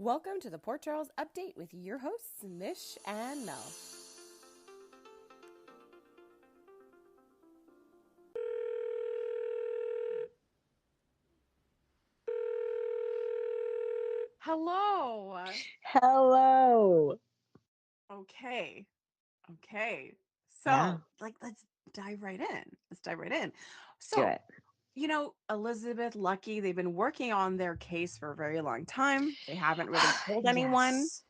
Welcome to the Port Charles Update with your hosts, Mish and Mel. Hello. Hello. Okay. Okay. Yeah, Let's dive right in. Let's dive right in. do So, it. Elizabeth, Lucky, they've been working on their case for a very long time. They haven't really told anyone. Yes.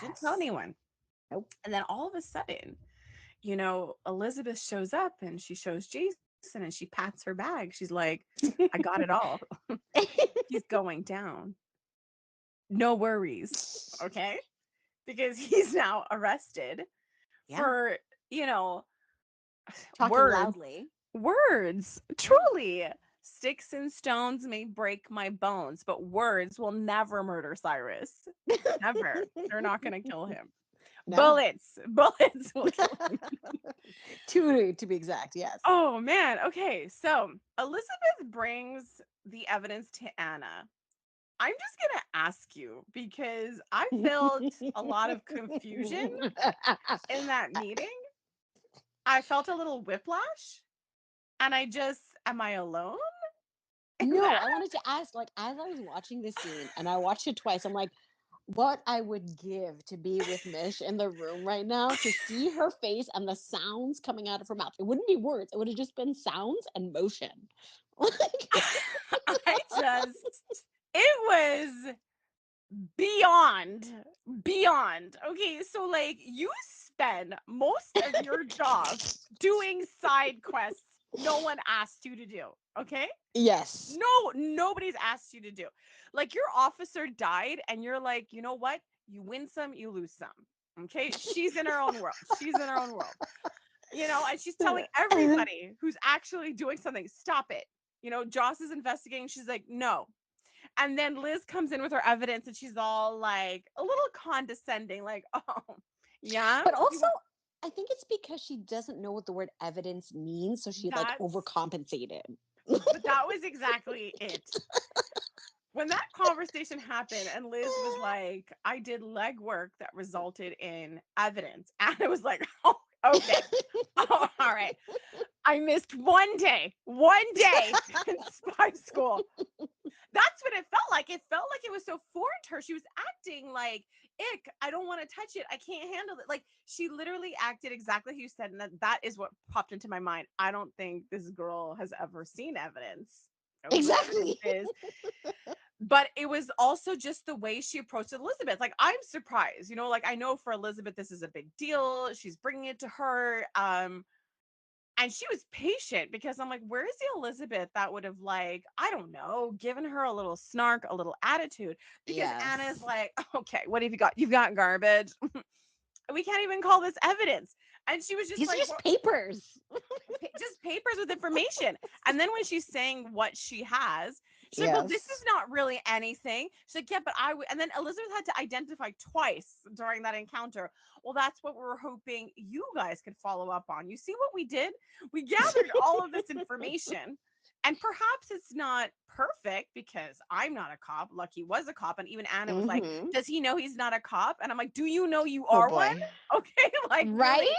Didn't tell Yes. anyone. Nope. And then all of a sudden, Elizabeth shows up and she shows Jason and she pats her bag. She's like, I got it all. He's going down. No worries. Okay. Because he's now arrested Yeah. for, you know, Talking words, loudly. words, Yeah. truly. Sticks and stones may break my bones, but words will never murder Cyrus. Never. They're not going to kill him. No. Bullets will kill him. Two to be exact. Yes. Oh, man. Okay. So Elizabeth brings the evidence to Anna. I'm just going to ask you because I felt a lot of confusion in that meeting. I felt a little whiplash. And am I alone in No, that? I wanted to ask, like, as I was watching this scene and I watched it twice, I'm like, what I would give to be with Mish in the room right now to see her face and the sounds coming out of her mouth. It wouldn't be words, it would have just been sounds and motion. Like, It was beyond, beyond. Okay, so like you spend most of your job doing side quests no one asked you to do. Okay? yes. Nobody's asked you to do. Like your officer died, and you're like, you know what? You win some, you lose some. Okay? She's in her own world. She's in her own world. And she's telling everybody who's actually doing something, stop it. Joss is investigating. She's like, no. And then Liz comes in with her evidence and she's all like a little condescending, like, oh, yeah. But also, I think it's because she doesn't know what the word evidence means, so she like That's, overcompensated. but that was exactly it. When that conversation happened and Liz was like, I did legwork that resulted in evidence. And it was like, oh, okay. Oh, all right. I missed one day in spy school. That's what it felt like. It felt like it was so foreign to her. She was acting like, ick, I don't want to touch it. I can't handle it. Like she literally acted exactly how you said. And that is what popped into my mind. I don't think this girl has ever seen evidence. Knows what evidence Exactly. is. But it was also just the way she approached Elizabeth. Like I'm surprised, like I know for Elizabeth, this is a big deal. She's bringing it to her. And she was patient because I'm like, where is the Elizabeth that would have like, I don't know, given her a little snark, a little attitude? Because Anna's Yes. like, okay, what have you got? You've got garbage. We can't even call this evidence. And she was just These are like, just well, papers. just papers with information. And then when she's saying what she has, she's like, well, this is Yes. not really anything. She's like, yeah, but I would. And then Elizabeth had to identify twice during that encounter. Well, that's what we were hoping you guys could follow up on. You see what we did? We gathered all of this information. And perhaps it's not perfect because I'm not a cop. Lucky was a cop. And even Anna was like, Mm-hmm. does he know he's not a cop? And I'm like, do you know you Oh are one? boy. Okay. Like, Right? really?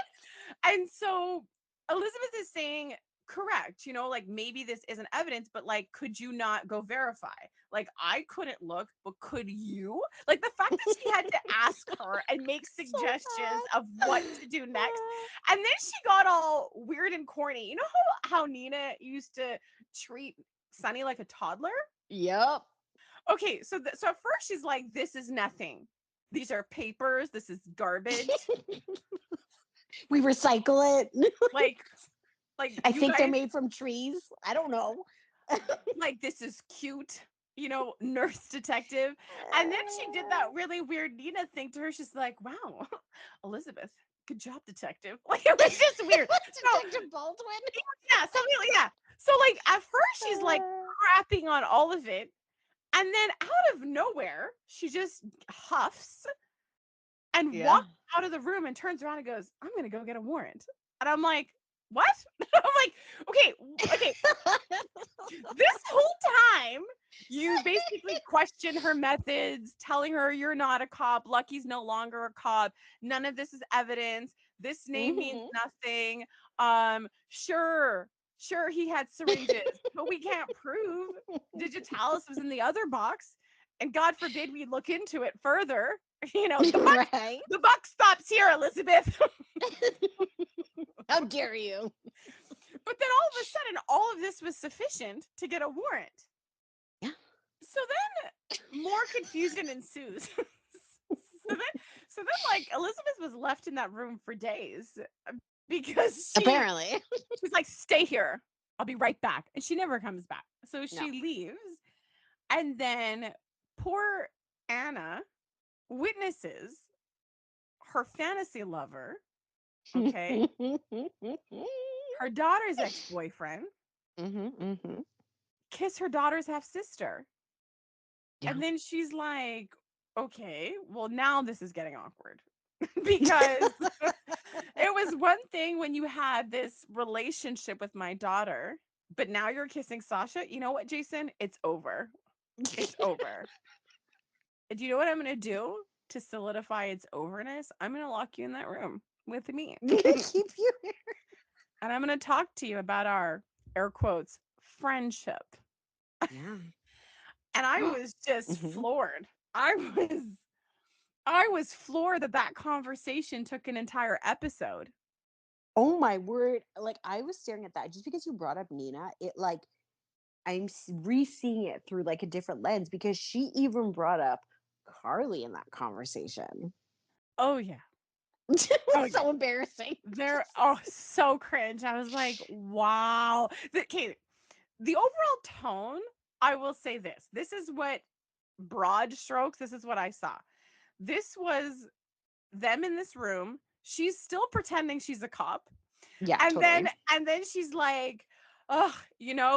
And so Elizabeth is saying, correct, like maybe this isn't evidence, but like, could you not go verify? Like, I couldn't look, but could you? Like, the fact that she had to ask her and make So suggestions of bad. what to do next. And then she got all weird and corny. You know how Nina used to treat Sunny like a toddler? Yep. Okay, so at first she's like, this is nothing. These are papers. This is garbage. We recycle it. Like, like I you think they're guys, made from trees. I don't know. like this is cute, nurse detective. And then she did that really weird Nina thing to her. She's like, wow, Elizabeth, good job, detective. Like it was just weird. So Detective Baldwin. yeah, something like that. So like at first she's like crapping on all of it. And then out of nowhere, she just huffs and Yeah. walks out of the room and turns around and goes, I'm gonna go get a warrant. And I'm like, what? I'm like, okay. This whole time, you basically question her methods, telling her you're not a cop. Lucky's no longer a cop. None of this is evidence. This name means Mhm. nothing. Sure, sure, he had syringes, but we can't prove digitalis was in the other box. And God forbid we look into it further. Right? The buck stops here, Elizabeth. How dare you? But then all of a sudden, all of this was sufficient to get a warrant. Yeah. So then more confusion ensues. So then like Elizabeth was left in that room for days because Apparently. she's like, stay here. I'll be right back. And she never comes back. So No. she leaves. And then poor Anna witnesses her fantasy lover, okay, her daughter's ex-boyfriend, Mhm. kiss her daughter's half sister. Yeah. And then she's like, okay, well, now this is getting awkward because it was one thing when you had this relationship with my daughter, but now you're kissing Sasha. You know what, Jason? It's over. It's over. And do you know what I'm going to do to solidify its overness? I'm going to lock you in that room with me. Keep you. And I'm going to talk to you about our air quotes friendship. Yeah. And I was just Mhm. floored. I was floored that that conversation took an entire episode. Oh my word. Like I was staring at that just because you brought up Nina, it like re-seeing it through like a different lens because she even brought up Carly in that conversation. Oh yeah. It Oh was yeah. so embarrassing. They're so cringe. I was like, wow. Okay, the overall tone, I will say this. This is what broad strokes, this is what I saw. This was them in this room. She's still pretending she's a cop. Yeah, And then totally. and then she's like, "Oh,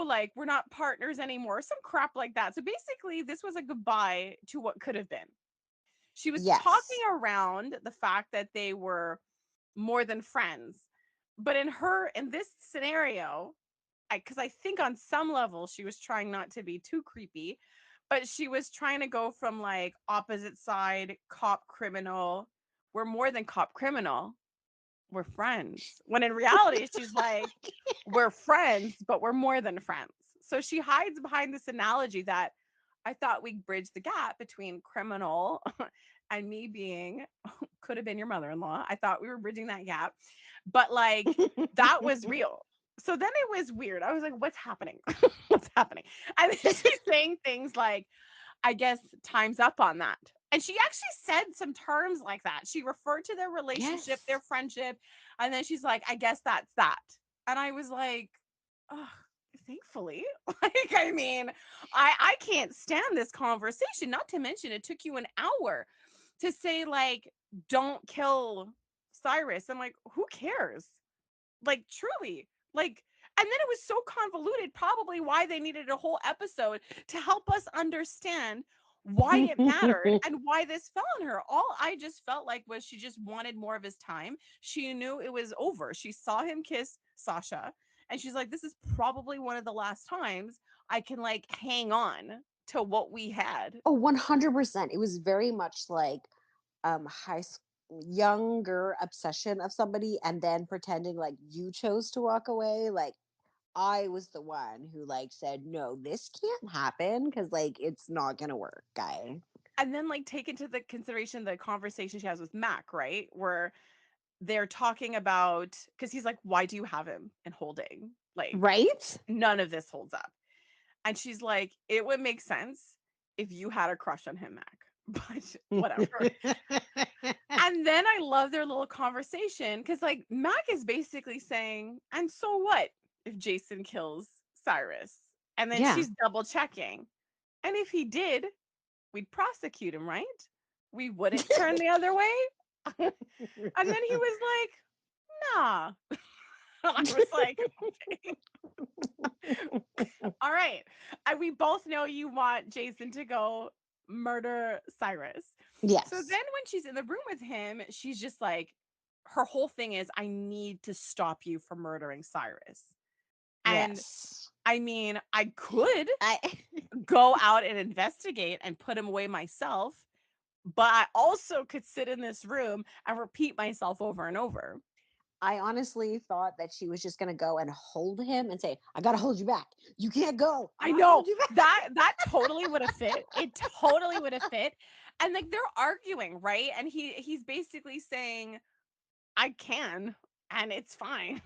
like we're not partners anymore." Some crap like that. So basically, this was a goodbye to what could have been. She was talking Yes. around the fact that they were more than friends. But in this scenario, because I think on some level she was trying not to be too creepy, but she was trying to go from like opposite side, cop criminal. We're more than cop criminal. We're friends. When in reality, she's like, we're friends, but we're more than friends. So she hides behind this analogy that I thought we bridged the gap between criminal and me being could have been your mother-in-law. I thought we were bridging that gap, but like that was real. So then it was weird. I was like, what's happening? What's happening? And then she's saying things like, I guess time's up on that. And she actually said some terms like that. She referred to their relationship, Yes. their friendship, and then she's like, I guess that's that. And I was like, oh, thankfully. Like, I mean, I can't stand this conversation. Not to mention it took you an hour to say, like, don't kill Cyrus. I'm like, who cares? Like, truly. Like, and then it was so convoluted, probably why they needed a whole episode to help us understand why it mattered and why this fell on her. All I just felt like was she just wanted more of his time. She knew it was over. She saw him kiss Sasha and she's like, this is probably one of the last times I can like hang on to what we had. Oh, 100%. It was very much like high school younger obsession of somebody and then pretending like you chose to walk away. Like I was the one who like said, no, this can't happen because like it's not gonna work, guy. And then like take into the consideration the conversation she has with Mac, right? Where they're talking about because he's like, why do you have him in holding? Like, Right? none of this holds up. And she's like, it would make sense if you had a crush on him, Mac. But whatever. And then I love their little conversation because like Mac is basically saying, and so what if Jason kills Cyrus? And then Yeah. she's double checking. And if he did, we'd prosecute him, right? We wouldn't turn the other way. And then he was like, nah. I was like, okay. All right. And we both know you want Jason to go murder Cyrus. So then Yes. when she's in the room with him, she's just like, her whole thing is, I need to stop you from murdering Cyrus. And Yes. I mean, I could I go out and investigate and put him away myself, but I also could sit in this room and repeat myself over and over. I honestly thought that she was just gonna go and hold him and say, "I gotta hold you back. You can't go. I I gotta know hold you back." that totally would have fit. It totally would have fit. And like they're arguing, right? And he's basically saying, I can, and it's fine.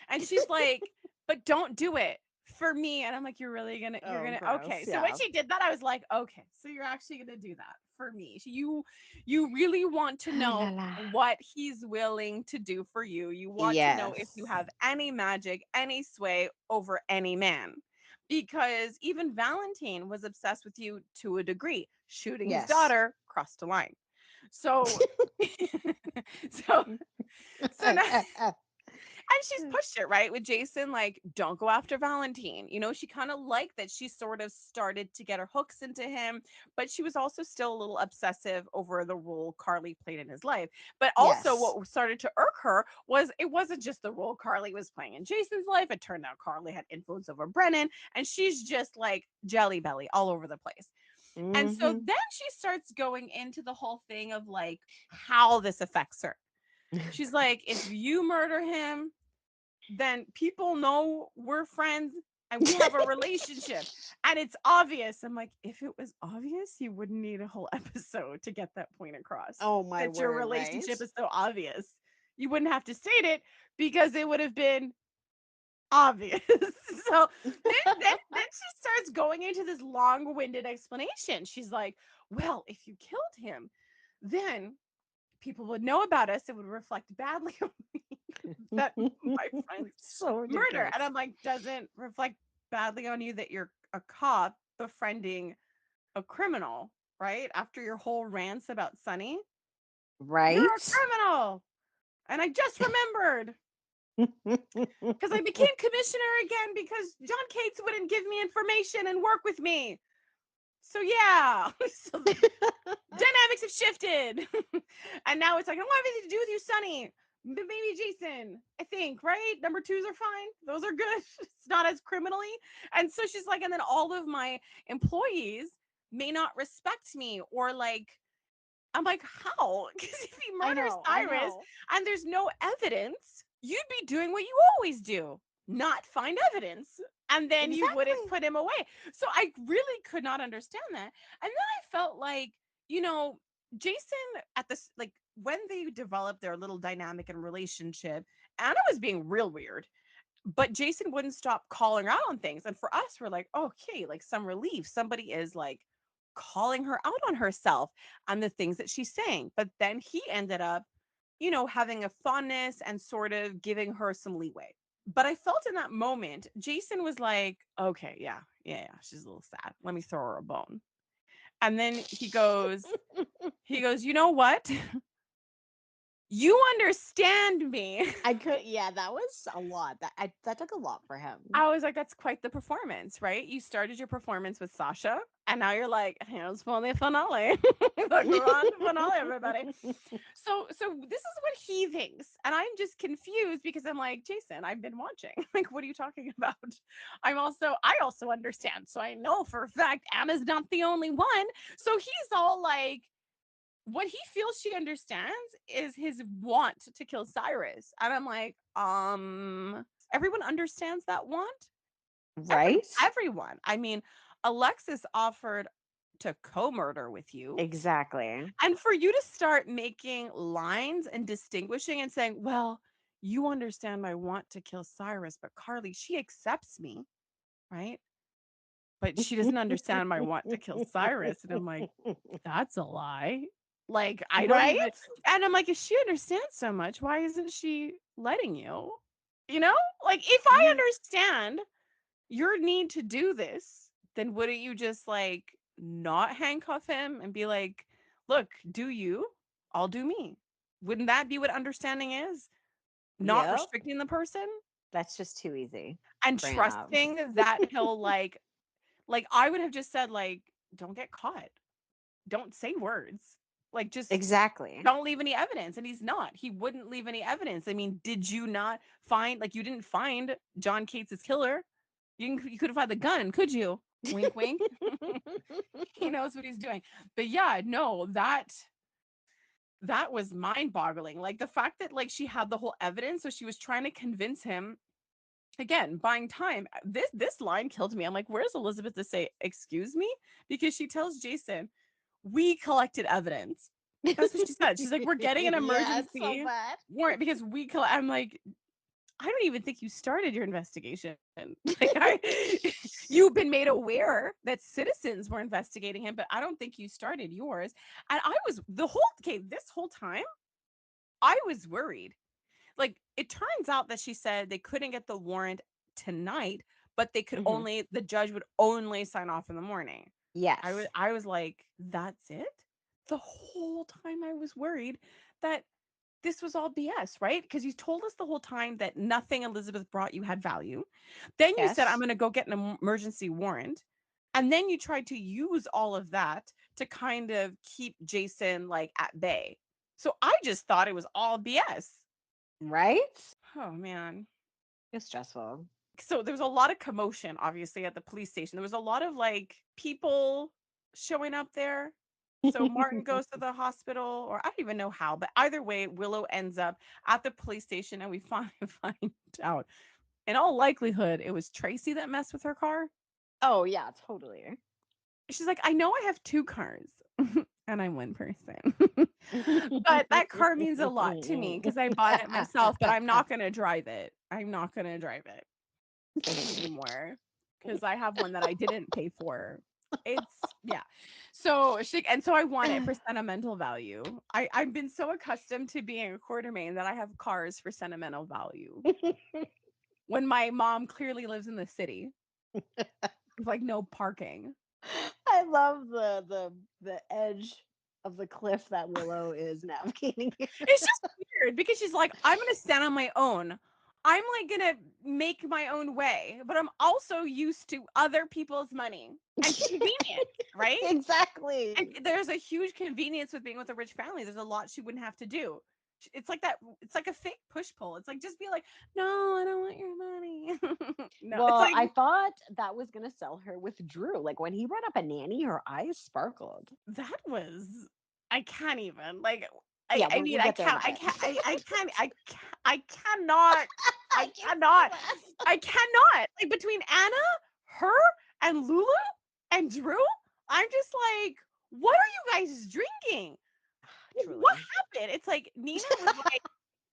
And she's like, but don't do it for me. And I'm like, you're Oh, gonna, okay. gross. So when Yeah. she did that, I was like, okay, so you're actually gonna do that for me. You really want to Ah, la know la. what he's willing to do for you. You want to know if you Yes. have any magic, any sway over any man. Because even Valentine was obsessed with you to a degree. Shooting his Yes. daughter crossed a line. So so so now and she's pushed it right with Jason, like, don't go after Valentine. She kind of liked that she sort of started to get her hooks into him, but she was also still a little obsessive over the role Carly played in his life. But also, Yes. what started to irk her was it wasn't just the role Carly was playing in Jason's life. It turned out Carly had influence over Brennan, and she's just like jelly belly all over the place. And so Hmm. then she starts going into the whole thing of like how this affects her. She's like, if you murder him, then people know we're friends and we have a relationship and it's obvious. I'm like, if it was obvious, you wouldn't need a whole episode to get that point across Oh my that your word, right? relationship is so obvious. You wouldn't have to state it because it would have been obvious. So then she starts going into this long-winded explanation. She's like, well, if you killed him, then people would know about us. It would reflect badly on me that my friends So murder. ridiculous. And I'm like, doesn't reflect badly on you that you're a cop befriending a criminal, right? After your whole rants about Sunny, you're a Right? criminal. And I just remembered because I became commissioner again because John Cates wouldn't give me information and work with me. So yeah, so the dynamics have shifted. And now it's like, I don't want anything to do with you, Sonny. Maybe Jason, I think, right? Number twos are fine. Those are good. It's not as criminally. And so she's like, and then all of my employees may not respect me or like, I'm like, how? Because if he I murders know. I Cyrus know. and there's no evidence, you'd be doing what you always do, not find evidence. And then you wouldn't Exactly. put him away. So I really could not understand that. And then I felt like, you know, Jason at this, like when they developed their little dynamic and relationship, Anna was being real weird, but Jason wouldn't stop calling her out on things. And for us, we're like, okay, like some relief. Somebody is like calling her out on herself on the things that she's saying. But then he ended up, having a fondness and sort of giving her some leeway. But I felt in that moment, Jason was like, okay, yeah, she's a little sad. Let me throw her a bone. And then he goes, you know what? You understand me. I could, yeah, that was a lot. That took a lot for him. I was like, that's quite the performance, right? You started your performance with Sasha, and now you're like, here's for the finale, the grand finale, everybody. So this is what he thinks, and I'm just confused because I'm like, Jason, I've been watching. Like, what are you talking about? I also understand, so I know for a fact Anna's not the only one. So he's all like, what he feels she understands is his want to kill Cyrus. And I'm like, everyone understands that want? Right? Everyone. I mean, Alexis offered to co-murder with you. Exactly. And for you to start making lines and distinguishing and saying, well, you understand my want to kill Cyrus, but Carly, she accepts me, right? But she doesn't understand my want to kill Cyrus. And I'm like, that's a lie. Like, I don't Right? even, and I'm like, if she understands so much, why isn't she letting you? You know, like if I Yeah. understand your need to do this, then wouldn't you just like not handcuff him and be like, look, do you? I'll do me. Wouldn't that be what understanding is? Not Yep. restricting the person That's just too easy and for Anna. trusting that he'll like I would have just said like, don't get caught. Don't say words. Like, just Exactly. don't leave any evidence. And he's not. He wouldn't leave any evidence. I mean, did you not find, like, you didn't find John Cates' killer? You couldn't find the gun, could you? Wink, wink. He knows what he's doing. But yeah, no, that was mind-boggling. Like, the fact that, like, she had the whole evidence, so she was trying to convince him, again, buying time. This line killed me. I'm like, where's Elizabeth to say excuse me? Because she tells Jason, we collected evidence. That's what she said. She's like, we're getting an Yeah, it's so emergency bad. warrant because I'm like, I don't even think you started your investigation. Like, you've been made aware that citizens were investigating him, but I don't think you started yours. And I was this whole time, I was worried. Like, it turns out that she said they couldn't get the warrant tonight, but Mhm. the judge would only sign off in the morning. Yes. I was like, that's it? The whole time I was worried that this was all BS, right? Because you told us the whole time that nothing Elizabeth brought you had value. Then you said, I'm Yes. going to go get an emergency warrant. And then you tried to use all of that to kind of keep Jason, like, at bay. So I just thought it was all BS. Right? Oh, man. It's stressful. So there was a lot of commotion, obviously, at the police station. There was a lot of, like, people showing up there. So Martin goes to the hospital, or I don't even know how, but either way, Willow ends up at the police station, and we find out, in all likelihood, it was Tracy that messed with her car. Oh yeah, totally. She's like, I know I have two cars, and I'm one person. But that car means a lot to me because I bought it myself, but I'm not going to drive it. I'm not going to drive it anymore because I have one that I didn't pay for. It's yeah. So I want it for sentimental value. I've been so accustomed to being a quartermain that I have cars for sentimental value. When my mom clearly lives in the city, with, like, no parking. I love the edge of the cliff that Willow is navigating here. It's just weird because she's like, I'm gonna stand on my own. I'm, like, gonna make my own way, but I'm also used to other people's money and convenience, right? And Exactly. there's a huge convenience with being with a rich family. There's a lot she wouldn't have to do. It's like that. It's like a fake push pull. It's like, just be like, no, I don't want your money. No, it's Well, like I thought that was gonna sell her with Drew. Like when he brought up a nanny, her eyes sparkled. that was. I can't even like. Yeah, I we'll mean, get there in a bit. I cannot. I I can't cannot. believe I cannot. Like, between Anna, her, and Lulu and Drew, I'm just like, what are you guys drinking? it. What Truly. happened? It's like Nina was like,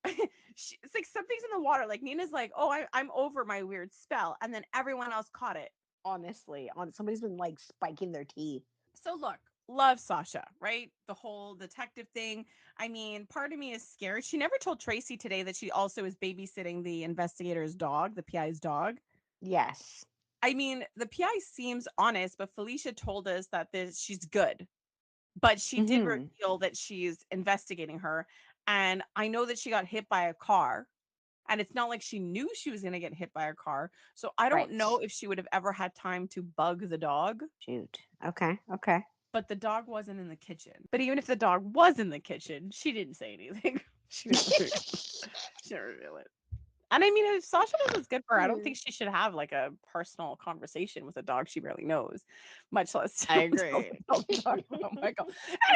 it's like something's in the water. Like, Nina's like, oh, I'm over my weird spell, and then everyone else caught it. Honestly, somebody's been like spiking their tea. So look, love Sasha, right? The whole detective thing. I mean, part of me is scared. She never told Tracy today that she also is babysitting the investigator's dog, the PI's dog. Yes. I mean, the PI seems honest, but Felicia told us that she's good. But she did Mm-hmm. reveal that she's investigating her. And I know that she got hit by a car. And it's not like she knew she was going to get hit by a car. So I don't Right. know if she would have ever had time to bug the dog. Shoot. Okay. Okay. But the dog wasn't in the kitchen. But even if the dog was in the kitchen, she didn't say anything. She didn't she didn't reveal it. And I mean, if Sasha does what's good for her, I don't think she should have, like, a personal conversation with a dog she barely knows, much less I tell agree. the dog. Oh my god.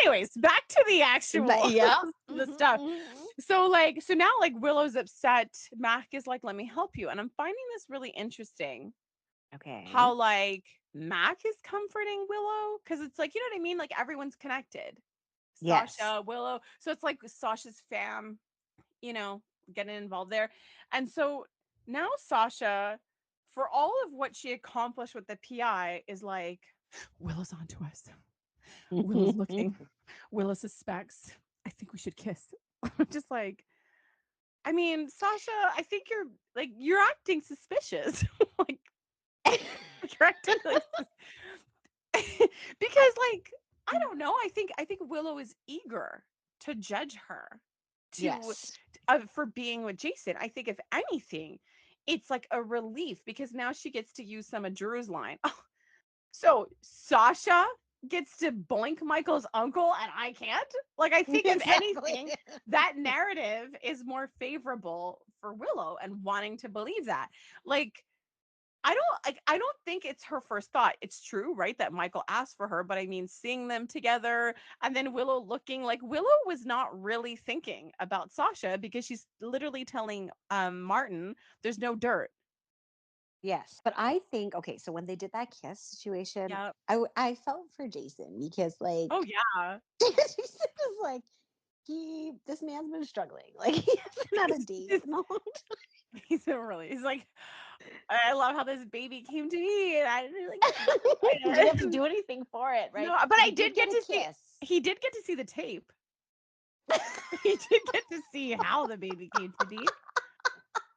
Anyways, back to the But actual yeah. the Mhm, stuff. mhm. So now, like, Willow's upset. Mac is like, let me help you. And I'm finding this really interesting Okay. how, like, Mac is comforting Willow, because it's like, you know what I mean? Like, everyone's connected. Yes. Sasha, Willow. So it's like Sasha's fam, you know, getting involved there. And so now Sasha, for all of what she accomplished with the PI, is like, Willow's onto us. Willow's looking. Willow suspects. I think we should kiss. Just like, I mean, Sasha, I think you're acting suspicious. like, you're acting like because, like, I don't know. I think Willow is eager to judge her to Yes. for being with Jason. I think, if anything, it's like a relief because now she gets to use some of Drew's line. So Sasha, gets to boink Michael's uncle and I can't. Like, I think if Exactly. anything, that narrative is more favorable for Willow and wanting to believe that. Like, I don't think it's her first thought. It's true, right, that Michael asked for her, but I mean seeing them together and then Willow looking like Willow was not really thinking about Sasha because she's literally telling Martin there's no dirt. Yes, but I think okay. So when they did that kiss situation, Yeah. I felt for Jason because like Oh yeah. Jason is like this man's been struggling. Like he hasn't had a date in a long time. He's like, I love how this baby came to me and I didn't like Did you have to it. do anything for it, right? No, but But I he did did get get a to see kiss. he did get to see the tape. He did get to see how the baby came to be.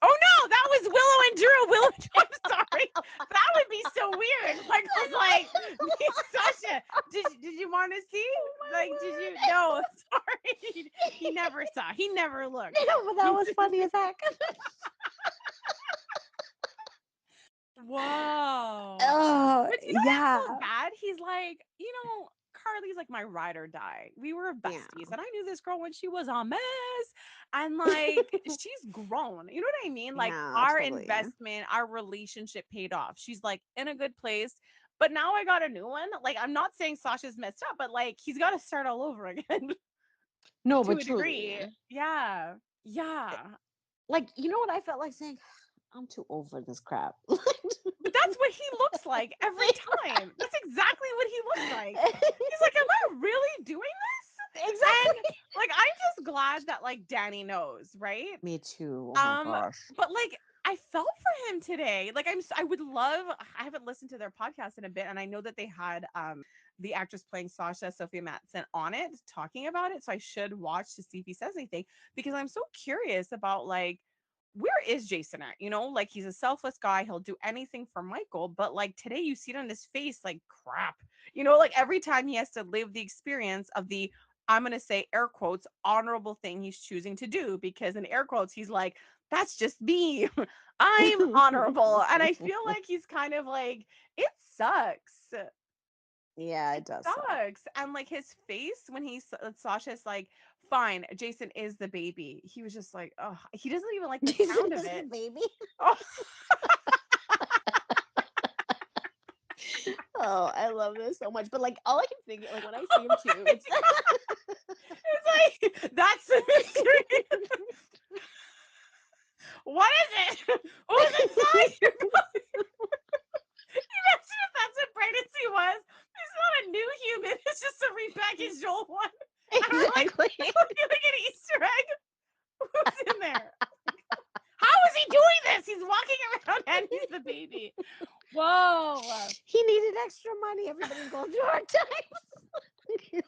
Oh no, that was Willow and Drew. Willow, I'm sorry. That would be so weird. Michael's like, Sasha, did you want to see? Oh Like, did my you? word. No, sorry. He never saw. He never looked. No, but that was funny as heck. Whoa. Oh But you know what I feel yeah. bad? He's like, Carly's like my ride or die. We were Yeah. besties, and I knew this girl when she was a mess, and like she's grown. You know what I mean? Like Yeah, our totally. investment, our relationship paid off. She's like in a good place. But now I got a new one. Like I'm not saying Sasha's messed up, but like he's got to start all over again No, to but a truly. degree. Yeah, yeah. Like, you know what I felt like saying? I'm too old for this crap. But that's what he looks like every time. That's exactly what he looks like. He's like, "Am I really doing this?" And Exactly. like, I'm just glad that like Danny knows, right? Me too. Oh my Um, gosh. but like, I felt for him today. Like, I would love. I haven't listened to their podcast in a bit, and I know that they had the actress playing Sasha, Sophia Matson, on it talking about it. So I should watch to see if he says anything because I'm so curious about like where is Jason at? Like he's a selfless guy. He'll do anything for Michael, but like today you see it on his face, like crap. Like every time he has to live the experience of the, I'm going to say air quotes, honorable thing he's choosing to do because in air quotes, he's like, that's just me. I'm honorable. And I feel like he's kind of like, it sucks. Yeah, It it does suck. sucks. And like his face when Sasha's like, fine, Jason is the baby. He was just like, oh, he doesn't even like the Jason sound of is the it. baby. Oh, Oh, I love this so much. But like all I can think, like when I see him oh too, my it's God. It's like, that's the mystery. What is it? Who's inside your body? Imagine if that's what pregnancy was. It's not a new human. It's just a repackaged old one. And we're like, exactly. like an Easter egg. Who's in there? How is he doing this? He's walking around and he's the baby. Whoa. He needed extra money. Everybody's going through hard times.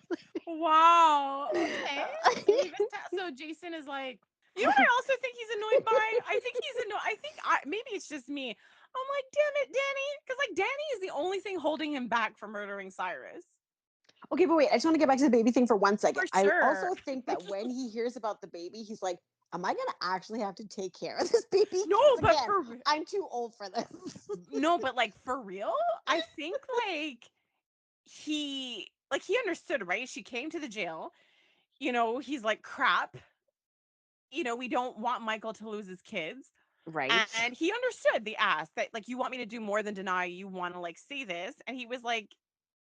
Wow. Okay. So so Jason is like, what I also think he's annoyed by? I think he's annoyed. Maybe it's just me. I'm like, damn it, Danny. Because like Danny is the only thing holding him back from murdering Cyrus. Okay, but wait, I just want to get back to the baby thing for 1 second. For I sure. also think that when he hears about the baby, he's like, am I gonna actually have to take care of this baby? No, Because but again, I'm too old for this. no, but like for real, I think like he understood, right? She came to the jail. He's like, crap. We don't want Michael to lose his kids. Right. And he understood the ask that like you want me to do more than deny you want to like say this. And he was like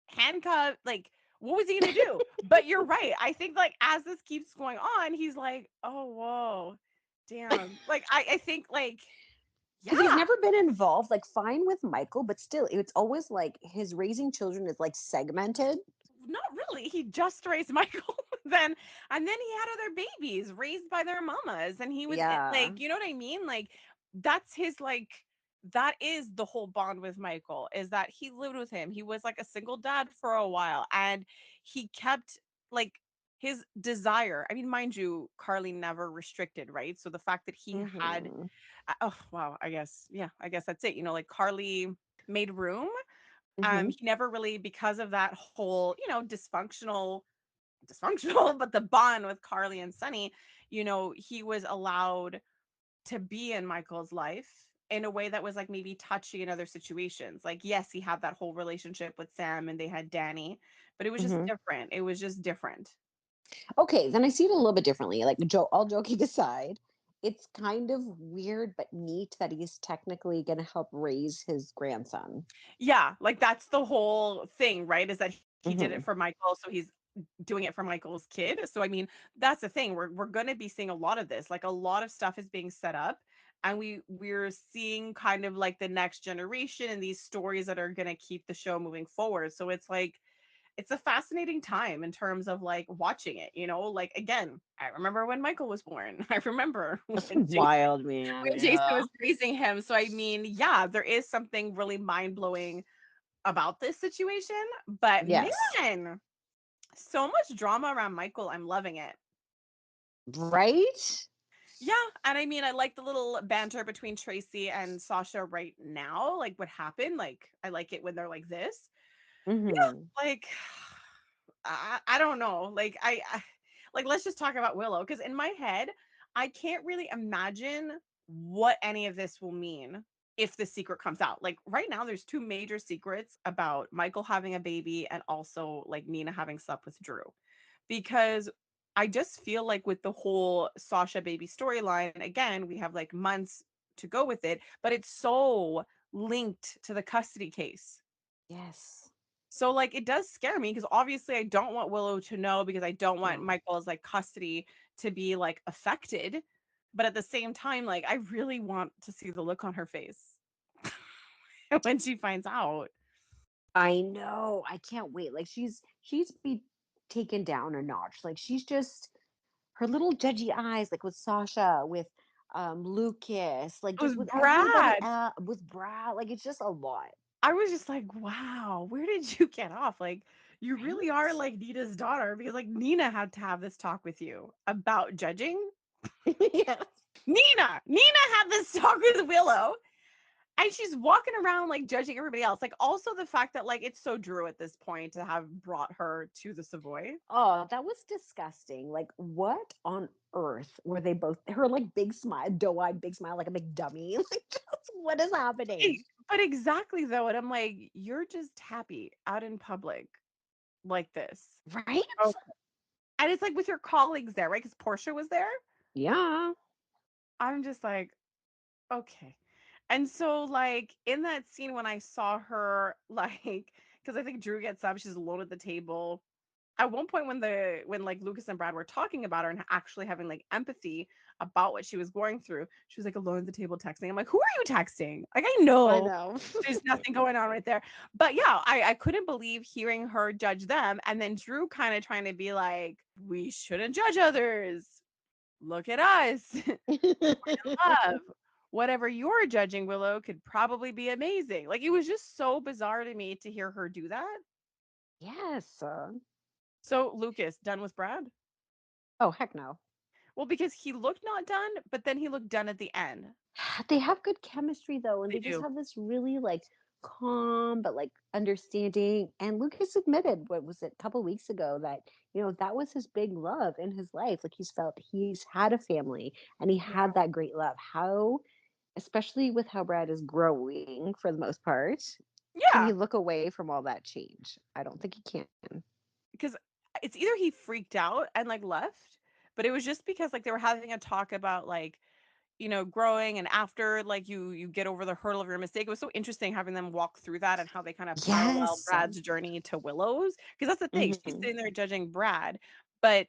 handcuffed, like what was he gonna do? But you're right. I think like as this keeps going on, he's like, oh whoa, damn. Like I think like Because he's yeah, never been involved, like fine with Michael, but still, it's always like his raising children is like segmented. not really. He just raised Michael, then and then he had other babies raised by their mamas, and he was Yeah. like, you know what I mean? Like that's his like that is the whole bond with Michael is that he lived with him. He was like a single dad for a while, and he kept like his desire. I mean, mind you, Carly never restricted, right? So the fact that he had, Hmm. oh wow, I guess that's it. Like Carly made room, Hmm. he never really because of that whole dysfunctional but the bond with Carly and Sonny, he was allowed to be in Michael's life in a way that was like maybe touchy in other situations. Like, yes, he had that whole relationship with Sam and they had Danny, but it was just Hmm. different. It was just different. Okay, then I see it a little bit differently. Like, all joking aside, it's kind of weird but neat that he's technically going to help raise his grandson. Yeah, like that's the whole thing, right? Is that he did it Hmm. for Michael, so he's doing it for Michael's kid. So I mean, that's the thing. We're going to be seeing a lot of this. Like a lot of stuff is being set up, and we're seeing kind of like the next generation and these stories that are going to keep the show moving forward. So it's like it's a fascinating time in terms of like watching it, you know? Like again, I remember when Michael was born. I remember Wild, man. when Jason Yeah. was raising him. So I mean, yeah, there is something really mind-blowing about this situation, but Yes. man, so much drama around Michael. I'm loving it. Right? Yeah, and I mean, I like the little banter between Tracy and Sasha right now. Like what happened? Like I like it when they're like this. Yeah, Hmm. like I don't know. Like like let's just talk about Willow because in my head, I can't really imagine what any of this will mean if the secret comes out. Like right now, there's two major secrets about Michael having a baby and also like Nina having slept with Drew. Because I just feel like with the whole Sasha baby storyline, again, we have like months to go with it, but it's so linked to the custody case. Yes. So like it does scare me because obviously I don't want Willow to know because I don't want No. Michael's like custody to be like affected. But at the same time, like I really want to see the look on her face when she finds out. I know. I can't wait. Like, she's be taken down a notch. Like, she's just her little judgy eyes, like with Sasha, with Lucas, like It was just with everybody Brad. else, with Brad. Like, it's just a lot. I was just like, wow, where did you get off? Like, you really Right? are like Nina's daughter because like Nina had to have this talk with you about judging. Yes. Nina had this talk with Willow. And she's walking around like judging everybody else. Like also the fact that like it's so Drew at this point to have brought her to the Savoy. Oh, that was disgusting. Like, what on earth were they both? Her like big smile, doe-eyed big smile, like a big dummy. Like, just what is happening? But exactly though, and I'm like, you're just happy out in public like this. Right? Oh. And it's like with your colleagues there, right? Because Portia was there. Yeah. I'm just like, okay. And so like in that scene when I saw her like because I think Drew gets up, she's alone at the table at one point when like Lucas and Brad were talking about her and actually having like empathy about what she was going through, she was like alone at the table texting. I'm like, who are you texting? Like, I I know know. there's nothing going on right there. But yeah, I couldn't believe hearing her judge them. And then Drew kind of trying to be like, we shouldn't judge others. Look at us. Love. Whatever you're judging, Willow, could probably be amazing. Like it was just so bizarre to me to hear her do that. Yes. So Lucas, done with Brad? Oh, heck no. Well, because he looked not done, but then he looked done at the end. They have good chemistry though, and They they just do. have this really like calm but like understanding. And Lucas admitted, what was it, a couple weeks ago, that that was his big love in his life. Like he's felt he's had a family and he Yeah. had that great love. How, especially with how Brad is growing for the most part, can he Yeah. look away from all that change? I don't think he can. Because it's either he freaked out and like left, but it was just because like they were having a talk about like, growing and after like you get over the hurdle of your mistake. It was so interesting having them walk through that and how they kind of parallel Yes. Brad's journey to Willow's. Because that's the thing. She's Hmm. sitting there judging Brad, but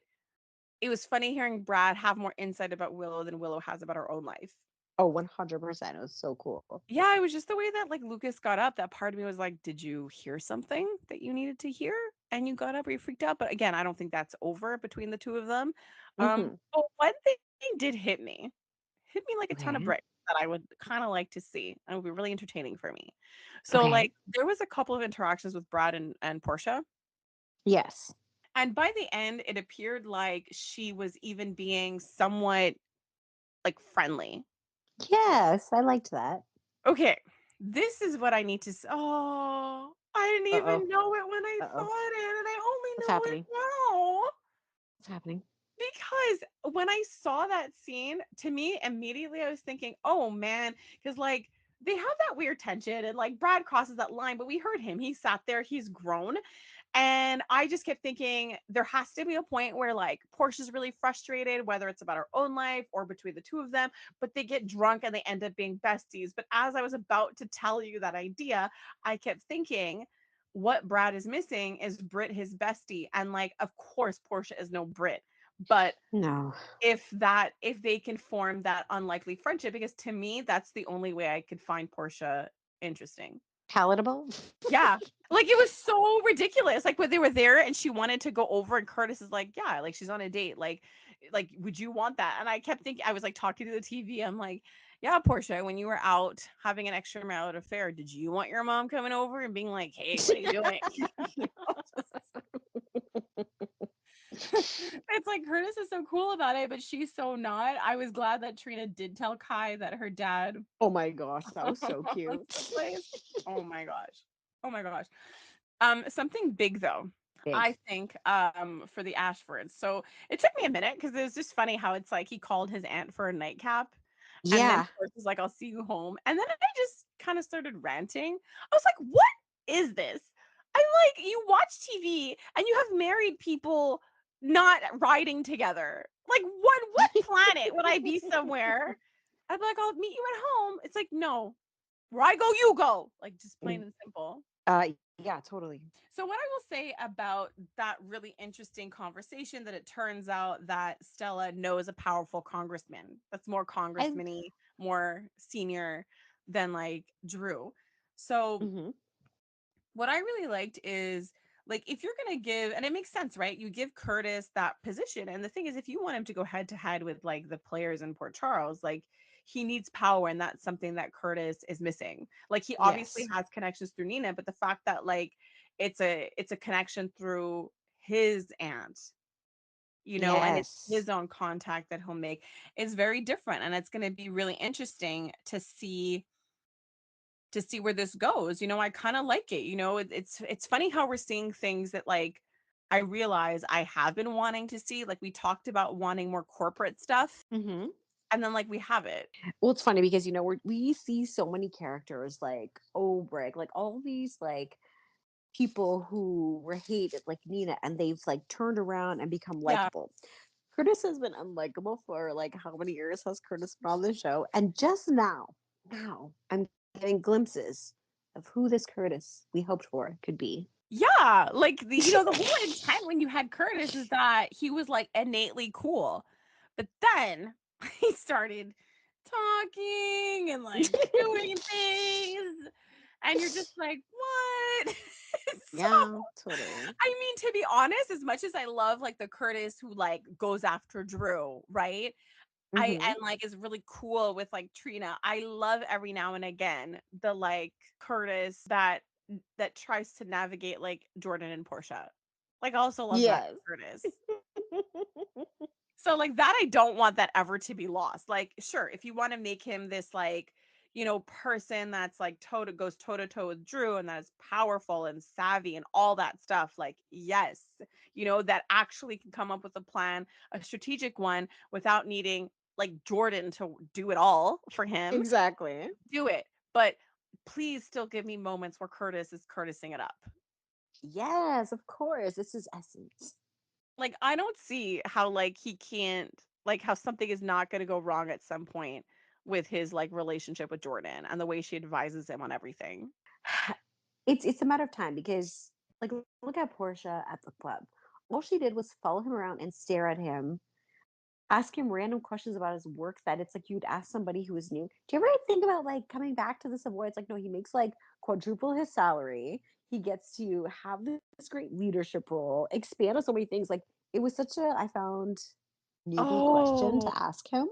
it was funny hearing Brad have more insight about Willow than Willow has about her own life. Oh, 100%. It was so cool. Yeah, it was just the way that like Lucas got up. That part of me was like, did you hear something that you needed to hear? And you got up or you freaked out. But again, I don't think that's over between the two of them. Hmm. But one thing did hit me like a ton of Okay. bricks that I would kind of like to see. And it would be really entertaining for me. So Okay. like there was a couple of interactions with Brad and Portia. Yes. And by the end, it appeared like she was even being somewhat like friendly. Yes, I liked that. Okay, this is what I need to oh, I didn't Uh-oh. even know it when I Uh-oh. thought it, and I only What's know it happening? now What's happening? because when I saw that scene, to me, immediately I was thinking, oh man, because like they have that weird tension and like Brad crosses that line, but we heard him. He sat there, he's grown. And I just kept thinking there has to be a point where like Portia's really frustrated, whether it's about her own life or between the two of them, but they get drunk and they end up being besties. But as I was about to tell you that idea, I kept thinking, what Brad is missing is Brit, his bestie. And like, of course, Portia is no Brit, but No. if they can form that unlikely friendship, because to me, that's the only way I could find Portia interesting. Palatable? Yeah. Like it was so ridiculous. Like when they were there and she wanted to go over and Curtis is like, yeah, like she's on a date. Like would you want that? And I kept thinking I was like talking to the TV. I'm like, yeah, Portia, when you were out having an extramarital affair, did you want your mom coming over and being like, hey, what are you doing? You know, it's like Curtis is so cool about it, but she's so not. I was glad that Trina did tell Kai that her dad Oh my gosh, that was so owns cute. the place. Oh my gosh. Oh my gosh. Something big though. Big. I think for the Ashfords. So it took me a minute because it was just funny how it's like he called his aunt for a nightcap. And then Yeah. Forrest was like, I'll see you home. And then I just kind of started ranting. I was like, what is this? I'm like, you watch TV and you have married people not riding together. Like, what planet would I be somewhere? I'd be like, I'll meet you at home. It's like, no, where I go, you go. Like, just plain and simple. Yeah, totally. So, what I will say about that really interesting conversation that it turns out that Stella knows a powerful congressman that's more And congressman-y, more senior than like Drew. So, mhm. what I really liked is like if you're gonna give, and it makes sense, right? You give Curtis that position, and the thing is, if you want him to go head to head with like the players in Port Charles, like he needs power, and that's something that Curtis is missing. Like he obviously Yes. has connections through Nina, but the fact that like it's a connection through his aunt, you know, and it's Yes. his own contact that he'll make is very different, and it's going to be really interesting to see where this goes. You know, I kind of like it. You know, it's funny how we're seeing things that like I realize I have been wanting to see. Like we talked about wanting more corporate stuff, Mhm. and then like we have it. Well, it's funny because we see so many characters like Obrick, like all these like people who were hated, like Nina, and they've like turned around and become Yeah. likable. Curtis has been unlikable for like how many years has Curtis been on the show? And just now I'm getting glimpses of who this Curtis we hoped for could be. Yeah, like the whole intent when you had Curtis is that he was like innately cool. But then he started talking and like doing things and you're just like, "What?" So, Yeah, totally. I mean, to be honest, as much as I love like the Curtis who like goes after Drew, right? I Hmm. and like is really cool with like Trina. I love every now and again the like Curtis that tries to navigate like Jordan and Portia. Like I also love that Yes. Curtis. So like that I don't want that ever to be lost. Like sure, if you want to make him this like, person that's like goes toe to toe with Drew and that is powerful and savvy and all that stuff, like yes, that actually can come up with a plan, a strategic one without needing like Jordan to do it all for him. Exactly. Do it. But please still give me moments where Curtis is Curtising it up. Yes, of course. This is essence. Like I don't see how like he can't like how something is not going to go wrong at some point with his like relationship with Jordan and the way she advises him on everything. It's a matter of time because like look at Portia at the club. All she did was follow him around and stare at him, ask him random questions about his work that it's like you'd ask somebody who is new. Do you ever think about like coming back to the Savoy? It's like, no, he makes like quadruple his salary. He gets to have this great leadership role, expand on so many things. Like it was such a, I found, newbie question Oh, to ask him.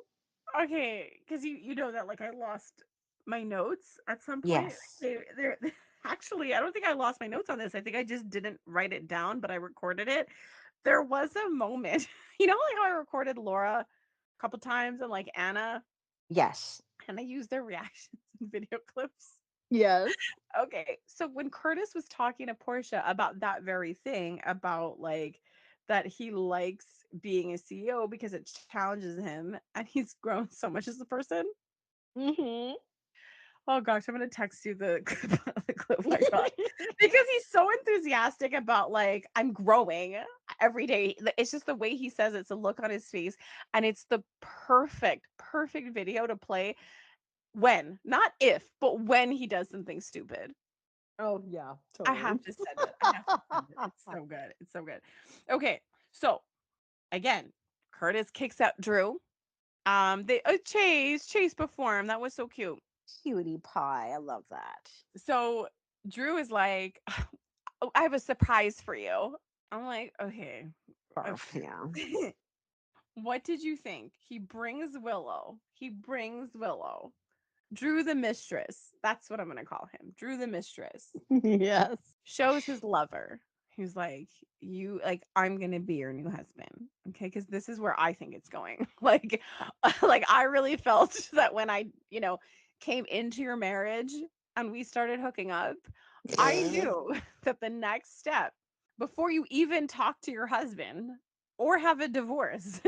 okay, because you know that like I lost my notes at some point. Yes. They're actually I don't think I lost my notes on this. I think I just didn't write it down, but I recorded it. There was a moment, like how I recorded Laura a couple times and like Anna, Yes. and I used their reactions in video clips. Yes. Okay, so when Curtis was talking to Portia about that very thing, about like that he likes being a CEO because it challenges him and he's grown so much as a person. Mm-hmm. Oh gosh, I'm gonna text you the the clip I got because he's so enthusiastic about like I'm growing every day. It's just the way he says it's a look on his face, and it's the perfect video to play when, not if, but when he does something stupid. Oh yeah, I totally. have to send it. I have to send it. It's so good. It's so good. Okay, so again, Curtis kicks out Drew. They Chase before him. That was so cute. Cutie pie. I love that. So Drew is like, "Oh, I have a surprise for you." I'm like, okay. Barf. Yeah. What did you think? He brings Willow. He brings Willow. Drew the mistress. That's what I'm going to call him. Drew the mistress. Yes. Shows his lover. He's like, you like, I'm gonna be your new husband. Okay, because this is where I think it's going. Like, like I really felt that when I, came into your marriage and we started hooking up, I knew that the next step before you even talk to your husband or have a divorce,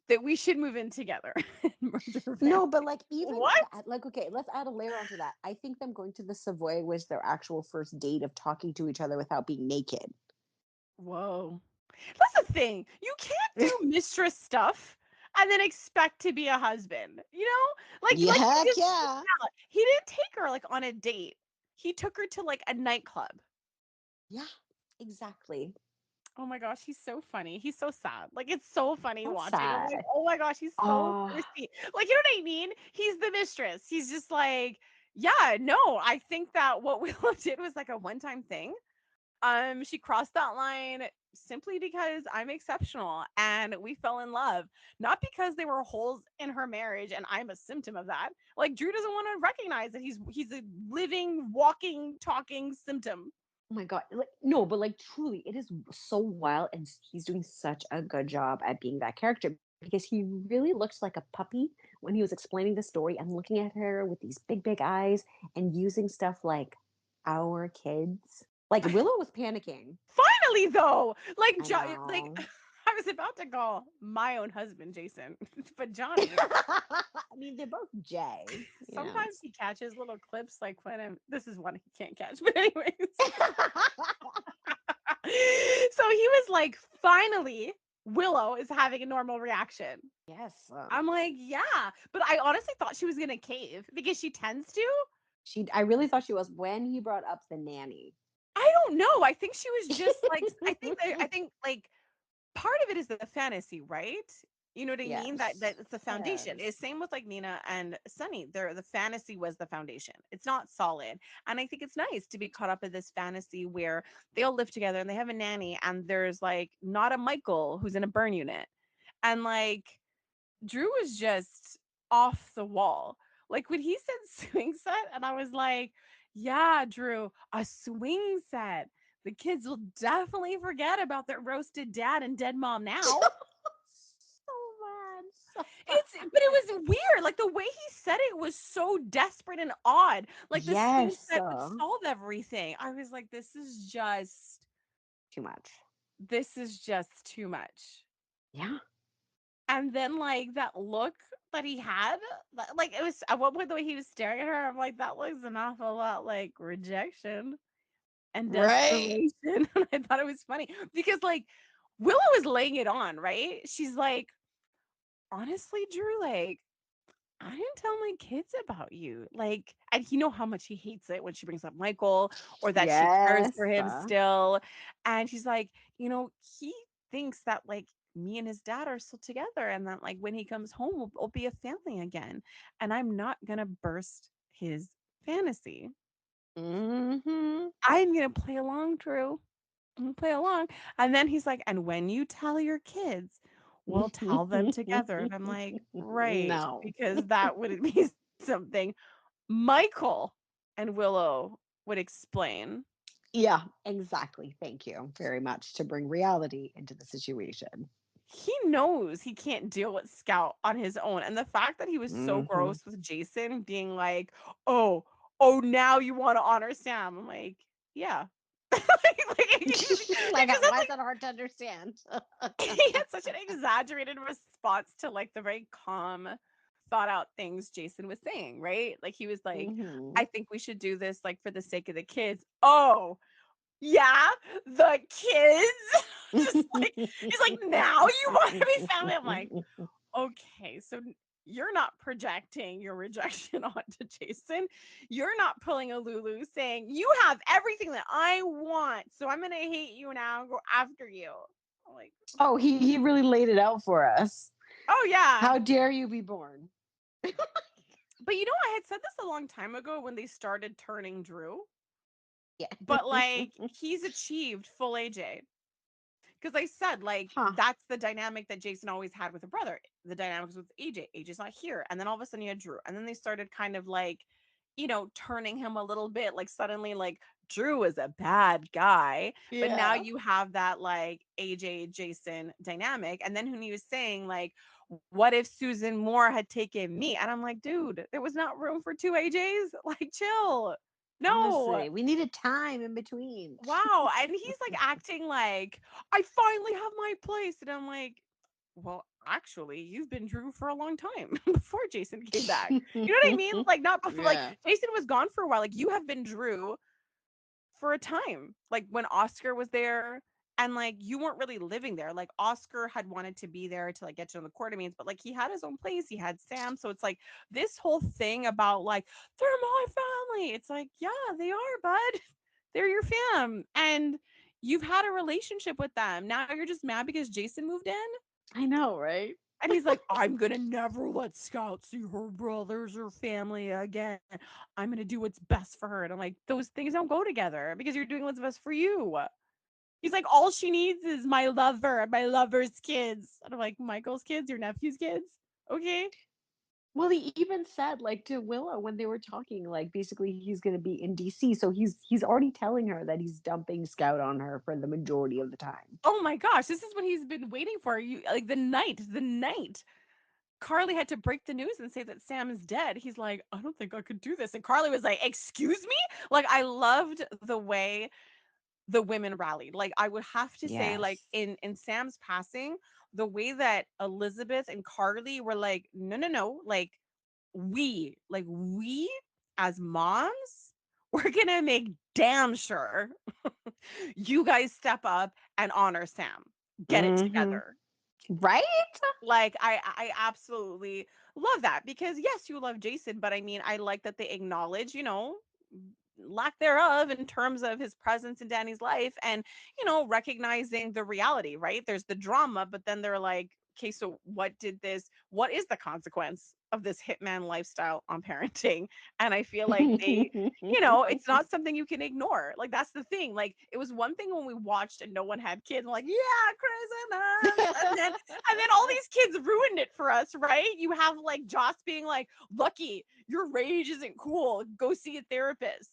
that we should move in together and merge our No, family. but like even What? that, like okay, let's add a layer onto that. I think them going to the Savoy was their actual first date of talking to each other without being naked. Whoa. That's the thing. You can't do mistress stuff and then expect to be a husband. Yeah, Like he heck did. yeah. He didn't take her like on a date. He took her to like a nightclub. Yeah, exactly. Oh my gosh, he's so funny. He's so sad. Like it's so funny That's watching. I'm like, sad. oh my gosh, he's so Oh, thirsty. Like, you know what I mean? He's the mistress. He's just like, yeah, no, I think that what Willow did was like a one-time thing. She crossed that line simply because I'm exceptional and we fell in love, not because there were holes in her marriage and I'm a symptom of that. Like Drew doesn't want to recognize that he's a living, walking, talking symptom. oh my God. Like, no, but like truly, it is so wild. And he's doing such a good job at being that character because he really looks like a puppy when he was explaining the story and looking at her with these big, big eyes and using stuff like our kids. Like Willow was panicking. Finally, though, I like know. I was about to call my own husband Jason, but Johnny. I mean, they're both J, you know. Sometimes he catches little clips like when this is one he can't catch, but anyways. So he was like, finally, Willow is having a normal reaction. Yes. I'm like, yeah. But I honestly thought she was going to cave because she tends to. I really thought she was when he brought up the nanny. I don't know. I think she was just like, I think like part of it is the fantasy, right? You know what I mean? That Yes. it's the foundation. Yes. It's same with like Nina and Sunny. The fantasy was the foundation. It's not solid. And I think it's nice to be caught up in this fantasy where they all live together and they have a nanny and there's like not a Michael who's in a burn unit. And like Drew was just off the wall. Like when he said swing set, and I was like, yeah, Drew, a swing set. The kids will definitely forget about their roasted dad and dead mom now. So bad. So But it bad. was weird. Like the way he said it was so desperate and odd. Like the swing Yes. set would solve everything. I was like, Too much. this is just too much. Yeah. And then like that look that he had, like it was at one point the way he was staring at her, I'm like, that looks an awful lot like rejection and Right. desperation. And I thought it was funny because like Willow is laying it on, right? She's like, honestly, Drew, like I didn't tell my kids about you. Like, and you know how much he hates it when she brings up Michael or that she cares Yes. for him still. And she's like, he thinks that like me and his dad are still together and that like when he comes home, we'll be a family again. And I'm not going to burst his fantasy. Mm-hmm. I'm going to play along, Drew. I'm gonna play along. And then he's like, and when you tell your kids, we'll tell them together. And I'm like, right, No. because that would be something Michael and Willow would explain. Yeah, exactly. Thank you very much to bring reality into the situation. He knows he can't deal with Scout on his own. And the fact that he was so Hmm. gross with Jason being like, oh, now you want to honor Sam. I'm like, yeah. Like, just why is that hard to understand? he had such an exaggerated response to like the very calm, thought out things Jason was saying, right? Like he was like, Hmm. I think we should do this like for the sake of the kids. Oh, yeah, the kids. Just like he's like, now you want to be family. I'm like, okay, so you're not projecting your rejection onto Jason. You're not pulling a Lulu saying, you have everything that I want, so I'm gonna hate you now and go after you. I'm like, Oh, he really laid it out for us. oh yeah. How dare you be born? But I had said this a long time ago when they started turning Drew, Yeah. but like he's achieved full AJ. Because I said, like, Huh. that's the dynamic that Jason always had with a brother. The dynamics with AJ. AJ's not here. And then all of a sudden you had Drew. And then they started kind of like, turning him a little bit. Like suddenly, like, Drew is a bad guy. But now Yeah. you have that like AJ Jason dynamic. And then when he was saying, like, what if Susan Moore had taken me? And I'm like, dude, there was not room for two AJs. Like, chill. No. Honestly, we needed time in between. Wow. And he's like acting like, I finally have my place. And I'm like, well, actually, you've been Drew for a long time before Jason came back. You know what I mean? Like, not before, like, Yeah. Jason was gone for a while. Like, you have been Drew for a time. Like, when Oscar was there, and like, you weren't really living there. Like, Oscar had wanted to be there to like get you on the quartermains, but like, he had his own place. He had Sam. So it's like, this whole thing about like, they're my family. It's like, yeah, they are, bud. They're your fam. And you've had a relationship with them. Now you're just mad because Jason moved in. I know, right? And he's like, I'm gonna never let Scout see her brothers or family again. I'm gonna do what's best for her. And I'm like, those things don't go together because you're doing what's best for you. He's like, all she needs is my lover and my lover's kids. And I'm like, Michael's kids, your nephew's kids? Okay. Well, he even said like to Willow when they were talking, like basically he's going to be in DC, so he's already telling her that he's dumping Scout on her for the majority of the time. Oh my gosh, this is what he's been waiting for. You like the night Carly had to break the news and say that Sam is dead. He's like, I don't think I could do this. And Carly was like, excuse me? Like, I loved the way the women rallied. Like, I would have to say, like, Yes. in Sam's passing, the way that Elizabeth and Carly were like, no, no, no, like we as moms, we're gonna make damn sure you guys step up and honor Sam. Get it Mm-hmm. together. Right? Like I absolutely love that because yes, you love Jason, but I mean I like that they acknowledge, lack thereof in terms of his presence in Danny's life and, recognizing the reality, right? There's the drama, but then they're like, okay, so what is the consequence of this hitman lifestyle on parenting? And I feel like it's not something you can ignore. Like that's the thing. Like it was one thing when we watched and no one had kids. I'm like, yeah, crazy man. And then all these kids ruined it for us, right? You have like Joss being like, Lucky, your rage isn't cool. Go see a therapist.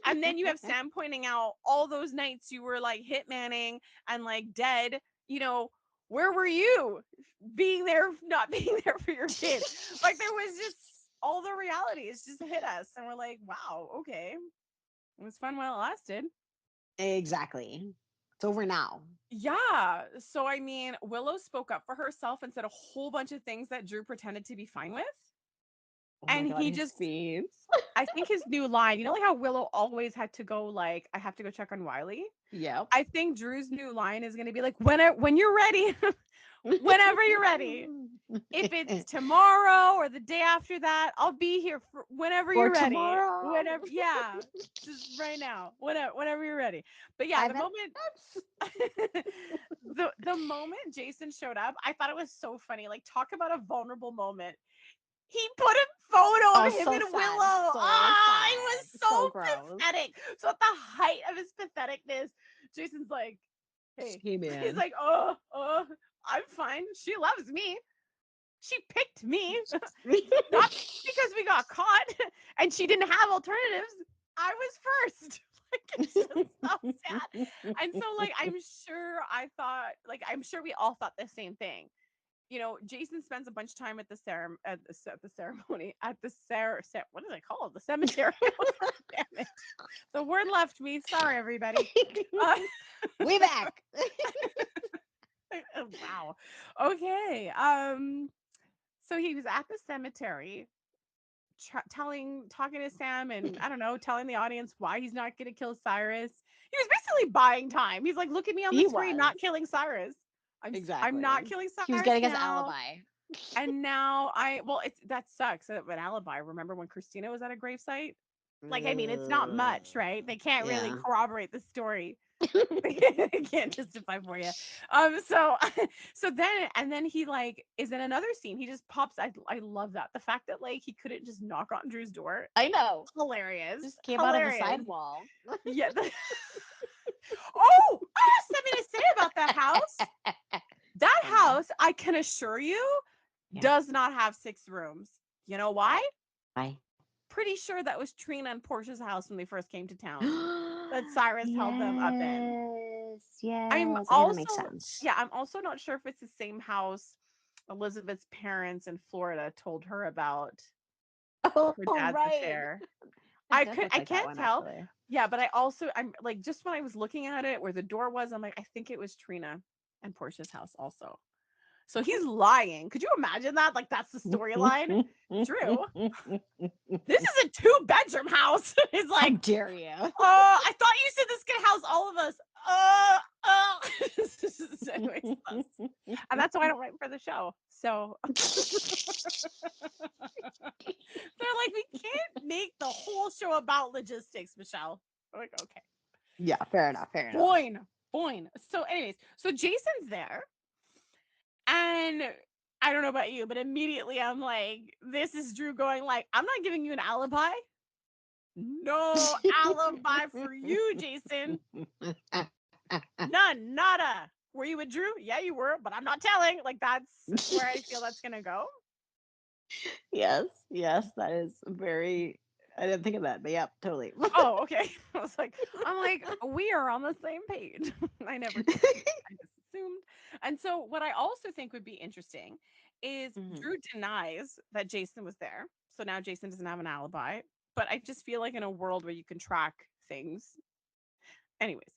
And then you have Sam pointing out all those nights you were like hitmanning and like dead, you know, where were you being there, not being there for your kid? Like there was just all the realities just hit us. And we're like, wow, okay. It was fun while it lasted. Exactly. It's over now. Yeah. So, I mean, Willow spoke up for herself and said a whole bunch of things that Drew pretended to be fine with. Oh my And god, he his just, face. I think his new line, like how Willow always had to go, like, I have to go check on Wiley. Yep. I think Drew's new line is going to be like, when you're ready, whenever you're ready. If it's tomorrow or the day after that, I'll be here for whenever Or you're ready. tomorrow. Whenever, yeah, just right now, whenever you're ready. But yeah, Five the moment minutes. the moment Jason showed up, I thought it was so funny. Like, talk about a vulnerable moment. He put a photo Oh, of him so and sad. Willow. So Ah, it sad. was So so gross. pathetic. So at the height of his patheticness, Jason's like, "Hey," Hey he's man. like, I'm fine. She loves me. She picked me, not because we got caught and she didn't have alternatives. I was first. Like it's just so sad. And so like I'm sure we all thought the same thing. Jason spends a bunch of time at the ceremony at the what is it called? The cemetery. Damn it. The word left me. Sorry, everybody. Uh, Way back. wow. Okay. So he was at the cemetery talking to Sam and I don't know, telling the audience why he's not going to kill Cyrus. He was basically buying time. He's like, look at me on the He screen, was. not killing Cyrus. I'm not Exactly. killing He was Cyrus getting his now. alibi. And now it's that sucks. An alibi. Remember when Christina was at a gravesite? Like, I mean, it's not much, right? They can't really Yeah. corroborate the story. I can't justify for you. So so then he like is in another scene. He just pops. I love that. The fact that like he couldn't just knock on Drew's door. I know. Hilarious. Just came out of the Hilarious. sidewall. Yeah. Oh, I have something to say about that house. That house, I can assure you, does not have 6 rooms. You know why? Why? Pretty sure that was Trina and Portia's house when they first came to town. That Cyrus held them up in. I'm Yes. Yeah, that also, makes sense. yeah, I'm also not sure if it's the same house Elizabeth's parents in Florida told her about Oh, her dad's right. affair. It does look I like that can't one, tell. actually. Yeah, but I'm like, just when I was looking at it where the door was, I'm like, I think it was Trina and Portia's house also. So he's lying. Could you imagine that? Like, that's the storyline. Drew, this is a 2-bedroom house. He's How like, dare you? I thought you said this could house all of us. Anyways, and that's why I don't write for the show. So they're like, we can't make the whole show about logistics, Michelle. I'm like, okay, Yeah, fair enough. Fair enough. fine. So, anyways, so Jason's there, and I don't know about you, but immediately I'm like, this is Drew going like, I'm not giving you an alibi. No alibi for you, Jason. None, nada. Were you with Drew? Yeah, you were, but I'm not telling. Like, that's where I feel that's gonna go. Yes, that is very. I didn't think of that, but yeah, totally. Oh, okay. I'm like, we are on the same page. I never told you. I just assumed. And so, what I also think would be interesting is Mhm. Drew denies that Jason was there. So now Jason doesn't have an alibi. But I just feel like in a world where you can track things, anyways,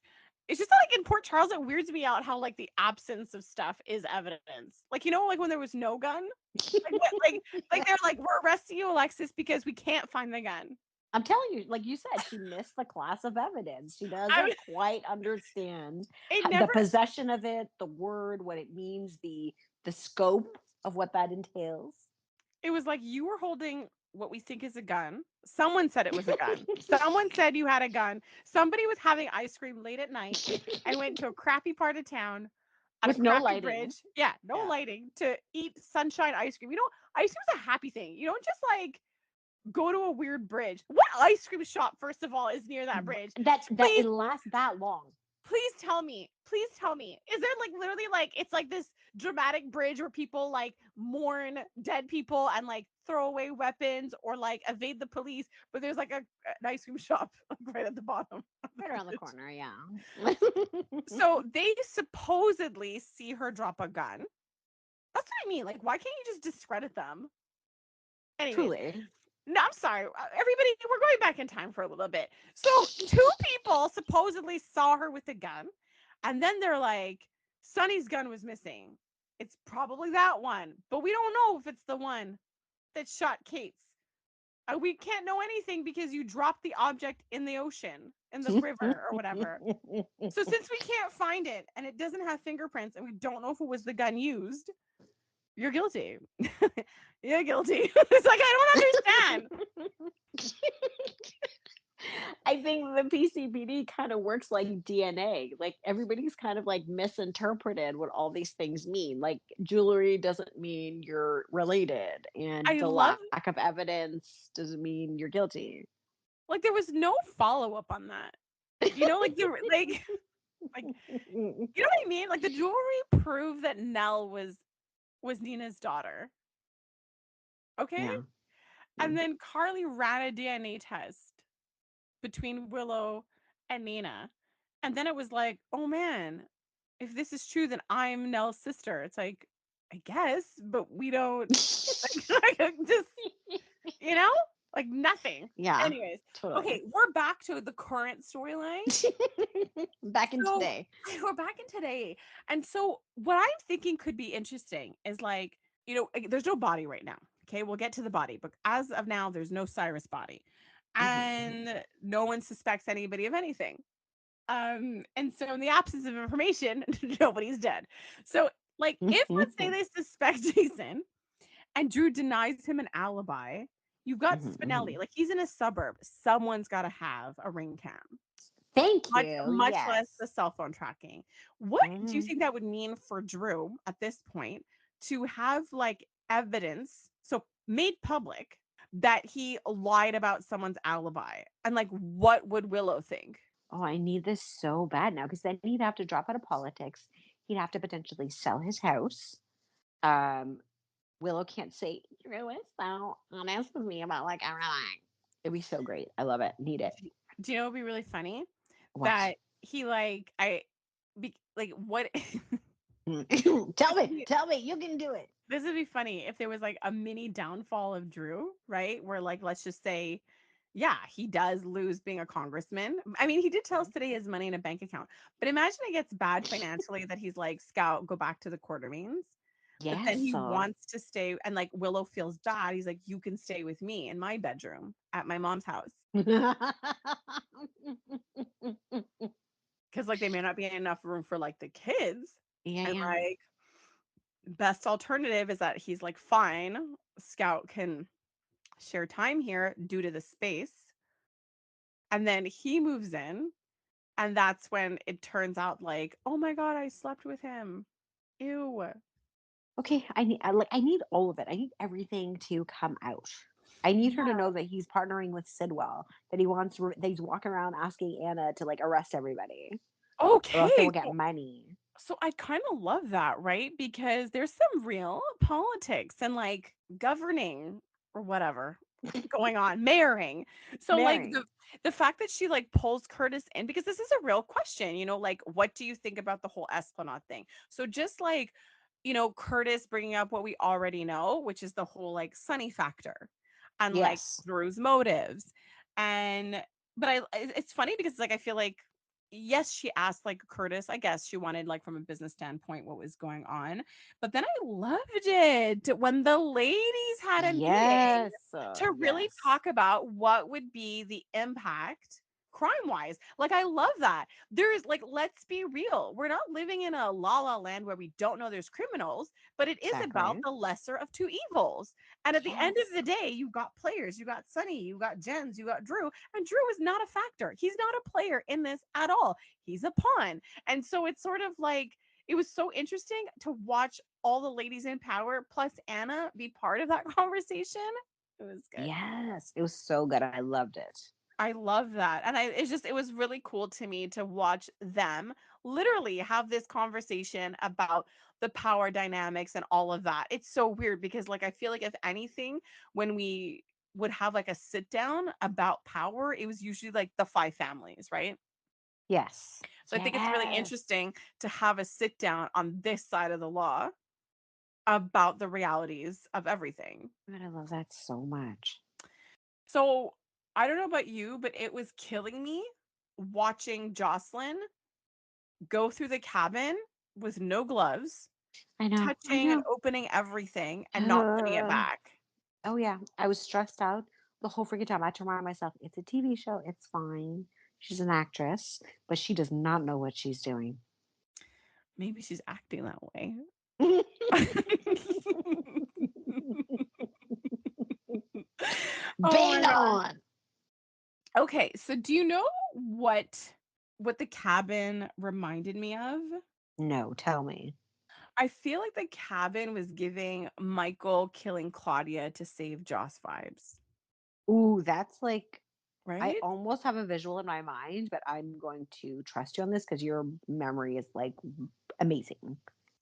it's just like in Port Charles, it weirds me out how like the absence of stuff is evidence. Like, like when there was no gun, like what, like they're like, we're arresting you, Alexis, because we can't find the gun. I'm telling you, like you said, she missed the class of evidence. She I mean, doesn't quite understand it the never. possession of it, the word, what it means, the scope of what that entails. It was like you were holding what we think is a gun. Someone said it was a gun. Someone said you had a gun. Somebody was having ice cream late at night and went to a crappy part of town at a With no crappy lighting. bridge. Yeah, no Yeah. lighting to eat sunshine ice cream. Ice cream's a happy thing. You don't just like go to a weird bridge. What ice cream shop, first of all, is near that bridge? That it Please, lasts that long. please tell me. Please tell me. Is there like literally like it's like this dramatic bridge where people like mourn dead people and like throw away weapons or like evade the police, but there's like an ice cream shop like, right at the bottom of the Right around the bridge. corner, yeah. So they supposedly see her drop a gun. That's what I mean. Like, why can't you just discredit them? Anyways, Truly. no, I'm sorry. Everybody, we're going back in time for a little bit. So, 2 people supposedly saw her with a gun, and then they're like, Sonny's gun was missing. It's probably that one, but we don't know if it's the one that shot Kate's. We can't know anything because you dropped the object in the ocean, in the river, or whatever. So, since we can't find it and it doesn't have fingerprints and we don't know if it was the gun used, you're guilty. You're guilty. It's like, I don't understand. I think the PCPD kind of works like DNA. Like everybody's kind of like misinterpreted what all these things mean. Like jewelry doesn't mean you're related, and I the love, lack of evidence doesn't mean you're guilty. like, there was no follow up on that. Like the like you know what I mean? Like the jewelry proved that Nell was Nina's daughter. Okay? Yeah. Yeah. And then Carly ran a DNA test between Willow and Nina. And then it was like, oh man, if this is true, then I'm Nell's sister. It's like, I guess, but we don't like just, you know, like nothing. Yeah, Anyways, totally. okay, we're back to the current storyline. Back in So today. we're back in today. And so what I'm thinking could be interesting is like, there's no body right now. Okay, we'll get to the body, but as of now, there's no Cyrus body. And no one suspects anybody of anything. And so in the absence of information, nobody's dead. So like if let's say they suspect Jason and Drew denies him an alibi, you've got Spinelli, like he's in a suburb. Someone's gotta have a ring cam. Thank Much you. much Yes. less the cell phone tracking. What do you think that would mean for Drew at this point to have like evidence, so made public, that he lied about someone's alibi? And like what would Willow think? Oh, I need this so bad now because then he'd have to drop out of politics. He'd have to potentially sell his house. Um, Willow can't say, Drew is so honest with me about like everything. It'd be so great. I love it. Need it. Do you know what would be really funny? What? That he like like what Tell this would me. be Tell me. You can do it. this would be funny if there was like a mini downfall of Drew, right? Where like let's just say, yeah, he does lose being a congressman. I mean, he did tell us today he has money in a bank account, but imagine it gets bad financially that he's like, Scout, go back to the Quartermains. But then Yes. he wants to stay, and like Willow feels bad. He's like, you can stay with me in my bedroom at my mom's house. Yeah, Because like they may not be enough room for like the kids. And yeah. like best alternative is that he's like, fine, Scout can share time here due to the space. And then he moves in, and that's when it turns out like, oh my god, I slept with him. Ew. Okay, I need all of it. I need everything to come out. I need her to Yeah. know that he's partnering with Sidwell, that he's walking around asking Anna to like arrest everybody, or else they Okay. will get money. So I kind of love that, right? Because there's some real politics and like governing or whatever going on, mayoring. So like Marrying. the fact that she like pulls Curtis in, because this is a real question, like what do you think about the whole Esplanade thing? So just like, Curtis bringing up what we already know, which is the whole like Sunny factor and like Yes. Drew's motives. And but it's funny because like I feel like yes, she asked like Curtis, I guess she wanted like from a business standpoint what was going on. But then I loved it when the ladies had a meeting Yes. to really Yes. talk about what would be the impact crime wise. Like I love that. There's like let's be real. We're not living in a la la land where we don't know there's criminals, but it is about Exactly. the lesser of two evils. And at the end of Yes. the day, you got players, you got Sunny, you got Jens, you got Drew, and Drew is not a factor. He's not a player in this at all. He's a pawn. And so it's sort of like it was so interesting to watch all the ladies in power plus Anna be part of that conversation. It was good. Yes. It was so good. I loved it. I love that. And it was really cool to me to watch them literally have this conversation about the power dynamics and all of that. It's so weird because like I feel like if anything, when we would have like a sit down about power, it was usually like the five families, right? Yes. So I think it's really Yes. interesting to have a sit down on this side of the law about the realities of everything. God, I love that so much. So I don't know about you, but it was killing me watching Jocelyn go through the cabin with no gloves, I know. I touching and know. opening everything and not putting it back. Oh yeah, I was stressed out the whole freaking time. I had to remind myself, it's a TV show. It's fine. She's an actress, but she does not know what she's doing. Maybe she's acting that way. Oh my Bang god. on. Okay, so do you know what the cabin reminded me of? No, tell me. I feel like the cabin was giving Michael killing Claudia to save Joss vibes, Ooh, that's like I right? almost have a visual in my mind, but I'm going to trust you on this because your memory is like amazing.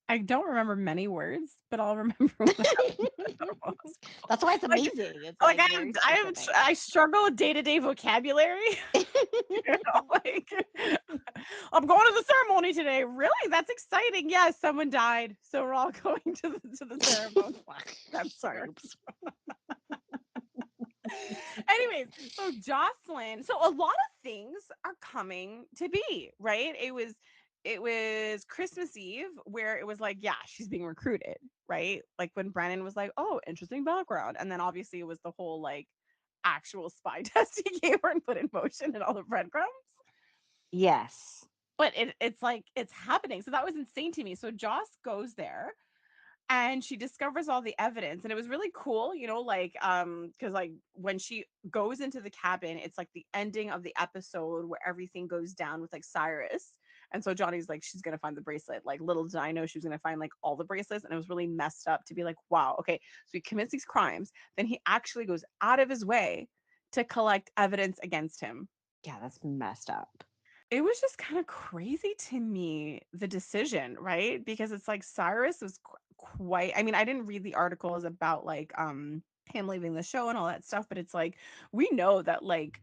I don't remember many words, but I'll remember what happened to the most. That's why it's Like, amazing. It's like like very specific. I struggle with day to day vocabulary. You know, like I'm going to the ceremony today. Really? That's exciting. Yes, someone died. So we're all going to the ceremony. I'm sorry. Oops. Anyways, so Jocelyn, so a lot of things are coming to be, right? It was Christmas Eve where it was like, yeah, she's being recruited, right? Like when Brennan was like, oh, interesting background. And then obviously it was the whole like actual spy test he gave her and put in motion and all the breadcrumbs. Yes. But it's like it's happening. So that was insane to me. So Joss goes there and she discovers all the evidence, and it was really cool, like because like when she goes into the cabin, it's like the ending of the episode where everything goes down with like Cyrus. And so Johnny's like, she's gonna find the bracelet. Like little did I know she was gonna find like all the bracelets, and it was really messed up to be like, wow, okay, so he commits these crimes, then he actually goes out of his way to collect evidence against him. Yeah, that's messed up. It was just kind of crazy to me, the decision, right? Because it's like Cyrus was quite, I mean, I didn't read the articles about like him leaving the show and all that stuff, but it's like we know that like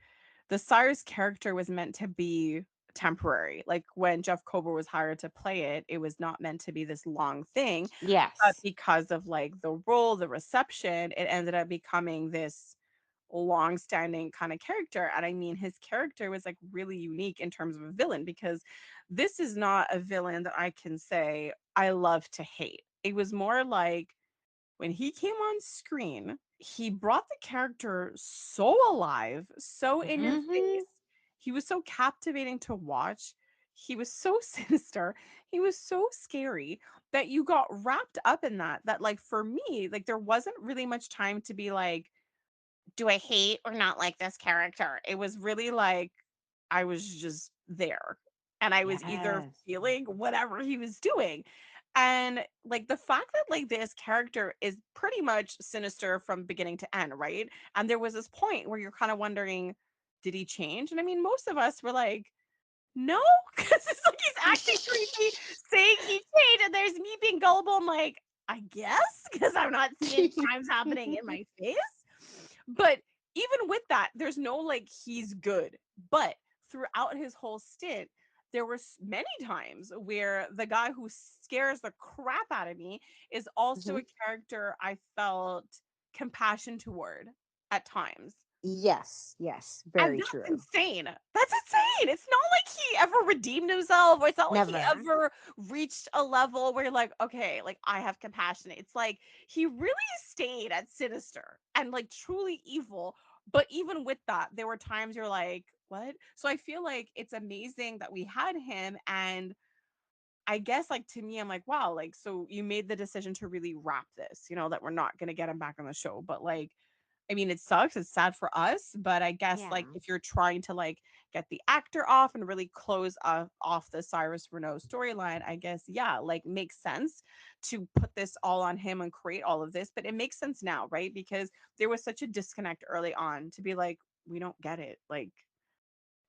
the Cyrus character was meant to be temporary. Like when Jeff Kober was hired to play it, it was not meant to be this long thing, but Yes. because of like the role, the reception, it ended up becoming this long-standing kind of character. And I mean, his character was like really unique in terms of a villain, because this is not a villain that I can say I love to hate. It was more like when he came on screen, he brought the character so alive, so in your Hmm. face. He was so captivating to watch. He was so sinister. He was so scary that you got wrapped up in that like for me, like there wasn't really much time to be like, do I hate or not like this character? It was really like I was just there, and I was either Yes. feeling whatever he was doing. And like the fact that like this character is pretty much sinister from beginning to end, right? And there was this point where you're kind of wondering, did he change? And I mean, most of us were like, no, because it's like he's acting creepy, saying he changed, and there's me being gullible. I'm like, I guess, because I'm not seeing crimes happening in my face. But even with that, there's no like he's good. But throughout his whole stint, there were many times where the guy who scares the crap out of me is also Hmm. a character I felt compassion toward at times. Yes. Yes. And Very that's true. insane. That's insane. It's not like he ever redeemed himself, or it's not like he Never. ever reached a level where you're like, okay, like I have compassion. It's like he really stayed at sinister and like truly evil. But even with that, there were times you're like, what? So I feel like it's amazing that we had him. And I guess like to me, I'm like, wow, like so you made the decision to really wrap this, that we're not gonna get him back on the show. But like I mean, it sucks. It's sad for us, but I guess Yeah. like if you're trying to like get the actor off and really close off the Cyrus Renault storyline, I guess yeah, like makes sense to put this all on him and create all of this. But it makes sense now, right? Because there was such a disconnect early on to be like, we don't get it. Like,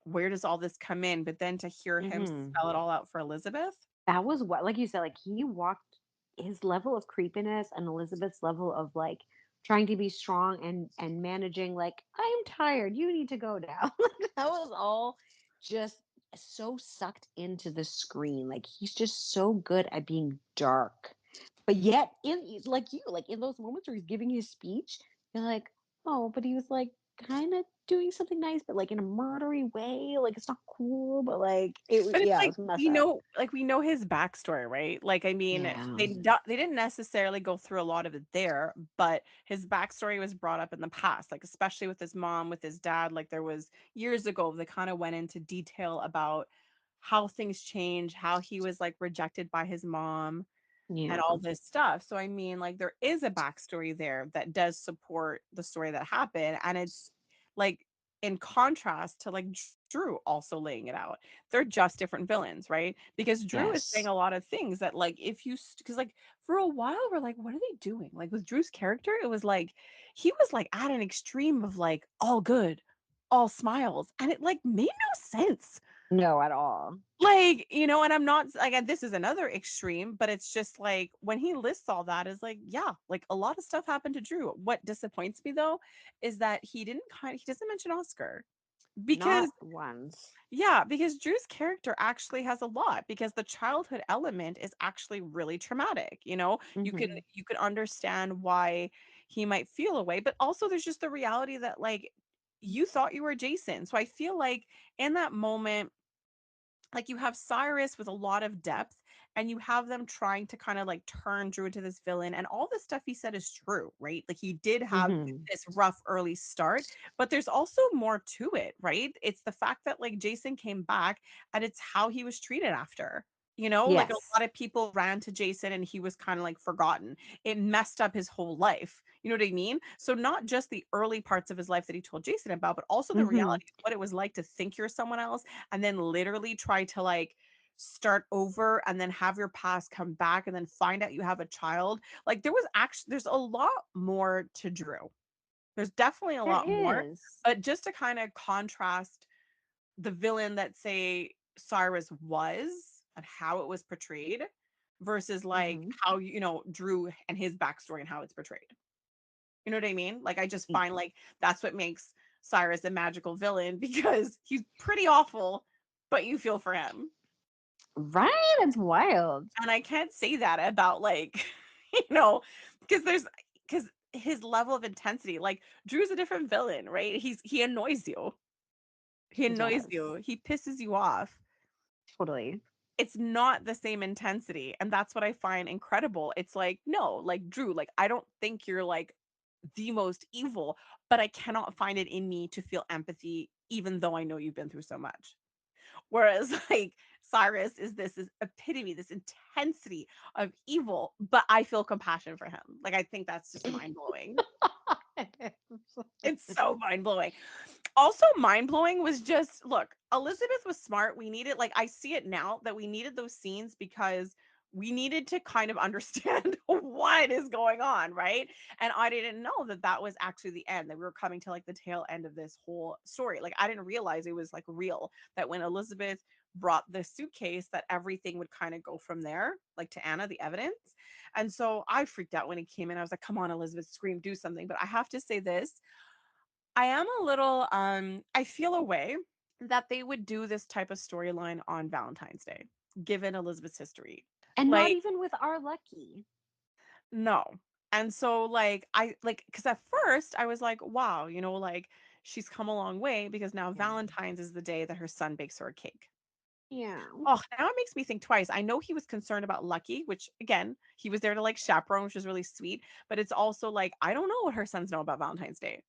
where does all this come in? But then to hear him Hmm. spell it all out for Elizabeth, That was what, like you said, like he walked his level of creepiness and Elizabeth's level of like trying to be strong and managing. Like, I am tired. You need to go now. Like, that was all just so sucked into the screen. Like he's just so good at being dark, but yet in like you, like in those moments where he's giving his speech, you're like, oh, but he was like kind of doing something nice, but like in a murdery way. Like it's not cool, but like but it's yeah, it like was messed up. we know his backstory, right? Like, I mean, Yeah. they didn't necessarily go through a lot of it there, but his backstory was brought up in the past, like especially with his mom, with his dad. Like there was years ago, they kind of went into detail about how things change, how he was like rejected by his mom, and Yeah. all this stuff. So I mean, like there is a backstory there that does support the story that happened, and it's like in contrast to like Drew also laying it out. They're just different villains, right? Because Drew is saying Yes. a lot of things that like if you because like for a while we're like, what are they doing? Like with Drew's character, it was like he was like at an extreme of like all good, all smiles, and it like made no sense. No, at all. Like, and I'm not like this is another extreme, but it's just like when he lists all that is like, yeah, like a lot of stuff happened to Drew. What disappoints me though is that he doesn't mention Oscar. because Not once. yeah, because Drew's character actually has a lot because the childhood element is actually really traumatic, you know? Hmm. You could understand why he might feel away, but also there's just the reality that like you thought you were Jason. So I feel like in that moment like you have Cyrus with a lot of depth and you have them trying to kind of like turn Drew into this villain and all the stuff he said is true, right? Like he did have Hmm. this rough early start, but there's also more to it, right? It's the fact that like Jason came back and it's how he was treated after. You know, like a Yes. lot of people ran to Jason and he was kind of like forgotten. It messed up his whole life. You know what I mean? So not just the early parts of his life that he told Jason about, but also the Hmm. reality of what it was like to think you're someone else and then literally try to like start over and then have your past come back and then find out you have a child. Like there's a lot more to Drew. There's definitely a There lot more. is. But just to kind of contrast the villain that say Cyrus was and how it was portrayed versus like Hmm. how you know Drew and his backstory and how it's portrayed. You know what I mean? Like I just find like that's what makes Cyrus a magical villain because he's pretty awful, but you feel for him. Right? It's wild. And I can't say that about like, you know, because because his level of intensity, like Drew's a different villain, right? He annoys you. He He annoys does. you. He pisses you off. Totally. It's not the same intensity. And that's what I find incredible. It's like, no, like Drew, like I don't think you're like the most evil, but I cannot find it in me to feel empathy, even though I know you've been through so much. Whereas like Cyrus is this epitome, this intensity of evil, but I feel compassion for him. Like I think that's just mind blowing. It's so mind blowing. Also, mind blowing was just look, Elizabeth was smart. We needed, like, I see it now that we needed those scenes because we needed to kind of understand what is going on, right? And I didn't know that that was actually the end, that we were coming to like the tail end of this whole story. Like, I didn't realize it was like real, that when Elizabeth brought the suitcase, that everything would kind of go from there, like to Anna, the evidence. And so I freaked out when he came in. I was like, come on, Elizabeth, scream, do something. But I have to say this, I am a little I feel a way that they would do this type of storyline on Valentine's Day, given Elizabeth's history. And not Like, even with our Lucky. no. And so like I like cuz at first I was like, wow, you know, like she's come a long way because now Yeah. Valentine's is the day that her son bakes her a cake. Yeah. Oh, now it makes me think twice. I know he was concerned about Lucky, which again, he was there to like chaperone, which was really sweet, but it's also like I don't know what her sons know about Valentine's Day.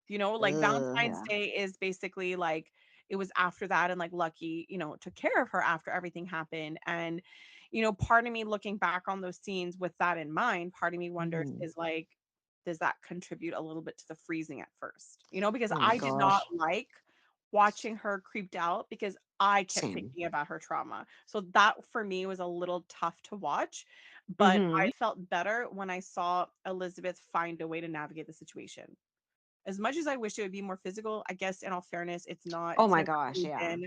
You know, like Ugh, Valentine's yeah. Day is basically like it was after that and like Lucky, you know, took care of her after everything happened. And, you know, part of me looking back on those scenes with that in mind, part of me wonders Mhm. is like, does that contribute a little bit to the freezing at first? You know, because Oh my I did not gosh. like watching her creeped out because I kept Same. thinking about her trauma. So that for me was a little tough to watch, but Hmm. I felt better when I saw Elizabeth find a way to navigate the situation. As much as I wish it would be more physical, I guess in all fairness, Oh it's my never gosh, really yeah.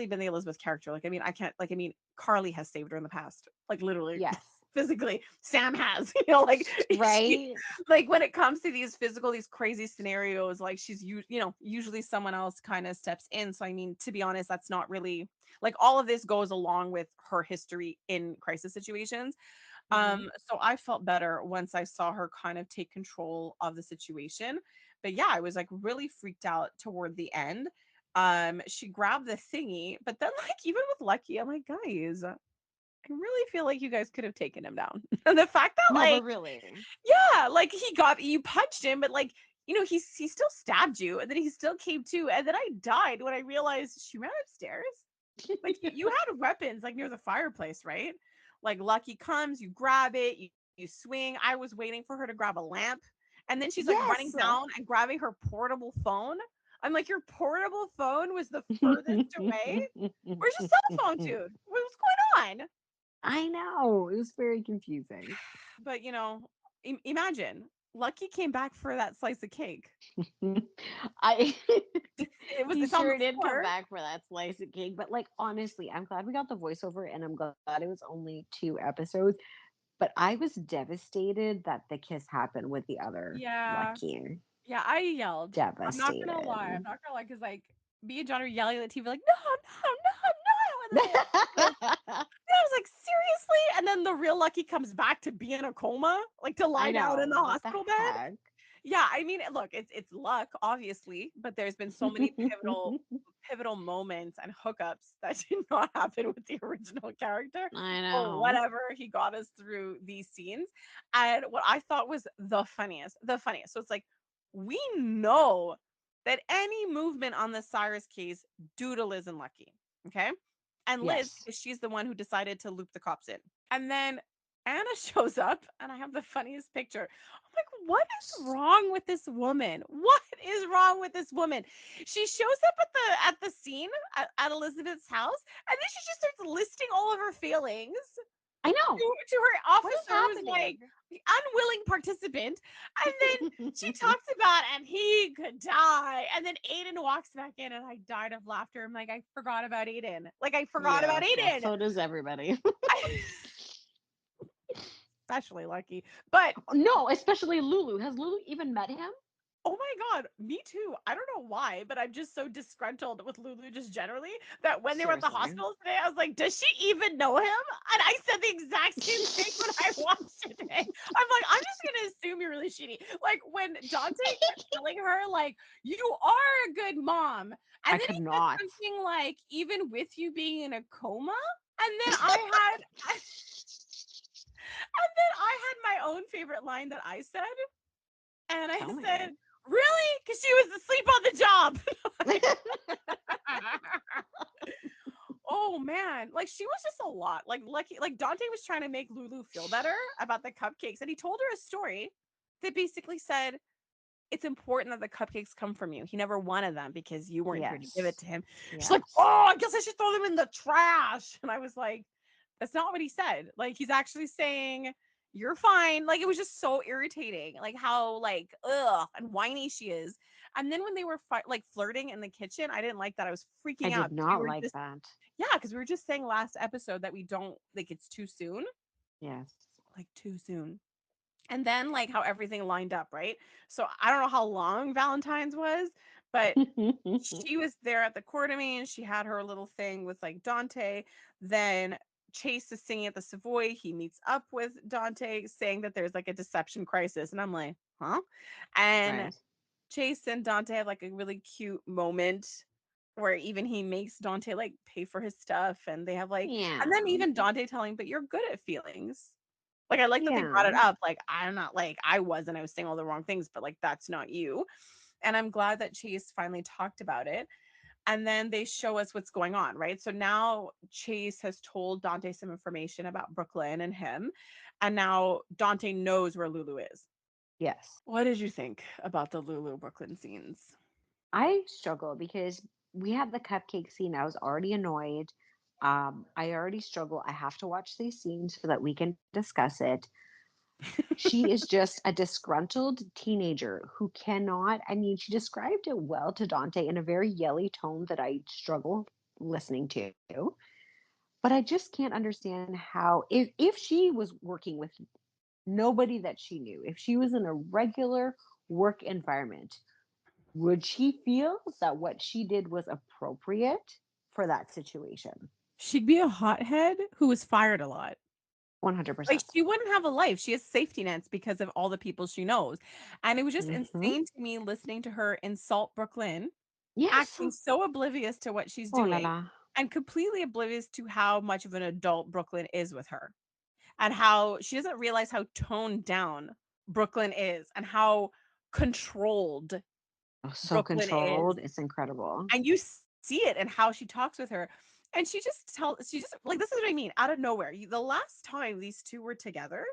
been the Elizabeth character. Like, I mean, I can't like I mean, Carly has saved her in the past. Like literally Yes. physically. Sam has, you know, like she Right? like when it comes to these physical, these crazy scenarios, like you know, usually someone else kind of steps in. So I mean, to be honest, that's not really like all of this goes along with her history in crisis situations. Hmm. So I felt better once I saw her kind of take control of the situation. But yeah, I was like really freaked out toward the end. She grabbed the thingy, but then like even with Lucky, I'm like, guys, I really feel like you guys could have taken him down. And the fact that No, but like, really. yeah, like he got you punched him, but like, you know, he still stabbed you, and then he still came to, and then I died when I realized she ran upstairs. Like you had weapons like near the fireplace, right? Like Lucky comes, you grab it, you swing. I was waiting for her to grab a lamp. And then she's like running Yes. down and grabbing her portable phone. I'm like, your portable phone was the furthest away? Where's your cell phone, dude? What's going on? I know. It was very confusing. But you know, imagine Lucky came back for that slice of cake. I he It's on the sure did come floor. back for that slice of cake. But like honestly, I'm glad we got the voiceover and I'm glad it was only 2 episodes. But I was devastated that the kiss happened with the other Yeah. Lucky. Yeah, I yelled. I'm not gonna lie. I'm Devastated. not gonna lie, because like me and John are yelling at the TV, like, no, no, no, no. And then I was like, seriously? And then the real Lucky comes back to be in a coma, like to I lie down in know. the What the hospital bed. heck? Yeah, I mean, look, it's luck, obviously, but there's been so many pivotal moments and hookups that did not happen with the original character I or know. whatever he got us through these scenes. And what I thought was the funniest. So it's like we know that any movement on the Cyrus case due to Liz and Lucky, okay? And Liz, Yes. because she's the one who decided to loop the cops in. And then Anna shows up, and I have the funniest picture. I'm like, what is wrong with this woman? What is wrong with this woman? She shows up at the scene at Elizabeth's house, and then she just starts listing all of her feelings I know. to her What is officer, who's like happening? the unwilling participant. And then she talks about, and he could die. And then Aiden walks back in, and I died of laughter. I'm like, I forgot about Aiden. Like, I forgot about Yeah. Well, Aiden. so does everybody. Especially Lucky. But No, especially Lulu. Has Lulu even met him? oh my God, me too. I don't know why, but I'm just so disgruntled with Lulu just generally that when they were at the Seriously. hospital today, I was like, does she even know him? And I said the exact same thing when I watched it today. I'm like, I'm just gonna assume you're really shitty. Like when Dante kept telling her, like, you are a good mom. And I then could he said not. something like, even with you being in a coma. And then I had my own favorite line that I said. And I Tell me. said, really? Because she was asleep on the job. Like, oh man. Like she was just a lot. Like Lucky, like Dante was trying to make Lulu feel better about the cupcakes. And he told her a story that basically said, it's important that the cupcakes come from you. He never wanted them because you weren't here to give it Yes. to him. She's like, Yes. oh, I guess I should throw them in the trash. And I was like, that's not what he said. Like he's actually saying, you're fine. Like it was just so irritating. Like how like ugh and whiny she is. And then when they were like flirting in the kitchen, I didn't like that. I was I freaking out did because we not were like just that. yeah, because we were just saying last episode that we don't like it's too soon. Yes. Like too soon. And then like how everything lined up, right? So I don't know how long Valentine's was, but she was there at the quartermain. She had her little thing with like Dante. Then Chase is singing at the Savoy. He meets up with Dante, saying that there's like a deception crisis. And I'm like, huh? And Right. Chase and Dante have like a really cute moment where even he makes Dante like pay for his stuff. And they have like, and then Yeah. even Dante telling, but you're good at feelings. Like I like that they brought it Yeah. up. Like I'm not like I wasn't. I was saying all the wrong things, but like that's not you. And I'm glad that Chase finally talked about it. And then they show us what's going on, right? So now Chase has told Dante some information about Brooklyn and him. And now Dante knows where Lulu is. Yes. What did you think about the Lulu Brooklyn scenes? I struggle because we had the cupcake scene. I was already annoyed. I already struggle. I have to watch these scenes so that we can discuss it. She is just a disgruntled teenager who cannot, I mean, she described it well to Dante in a very yelly tone that I struggle listening to. But I just can't understand how if she was working with nobody that she knew, if she was in a regular work environment, would she feel that what she did was appropriate for that situation? She'd be a hothead who was fired a lot. Like 100%. she wouldn't have a life. She has safety nets because of all the people she knows. And it was just Hmm. insane to me listening to her insult Brooklyn, Yes. acting so oblivious to what she's Oh la doing la. and completely oblivious to how much of an adult Brooklyn is with her and how she doesn't realize how toned down Brooklyn is and how controlled Oh, so Brooklyn is. controlled. It's incredible. And you see it in how she talks with her. And she just like, this is what I mean, out of nowhere. The last time these two were together,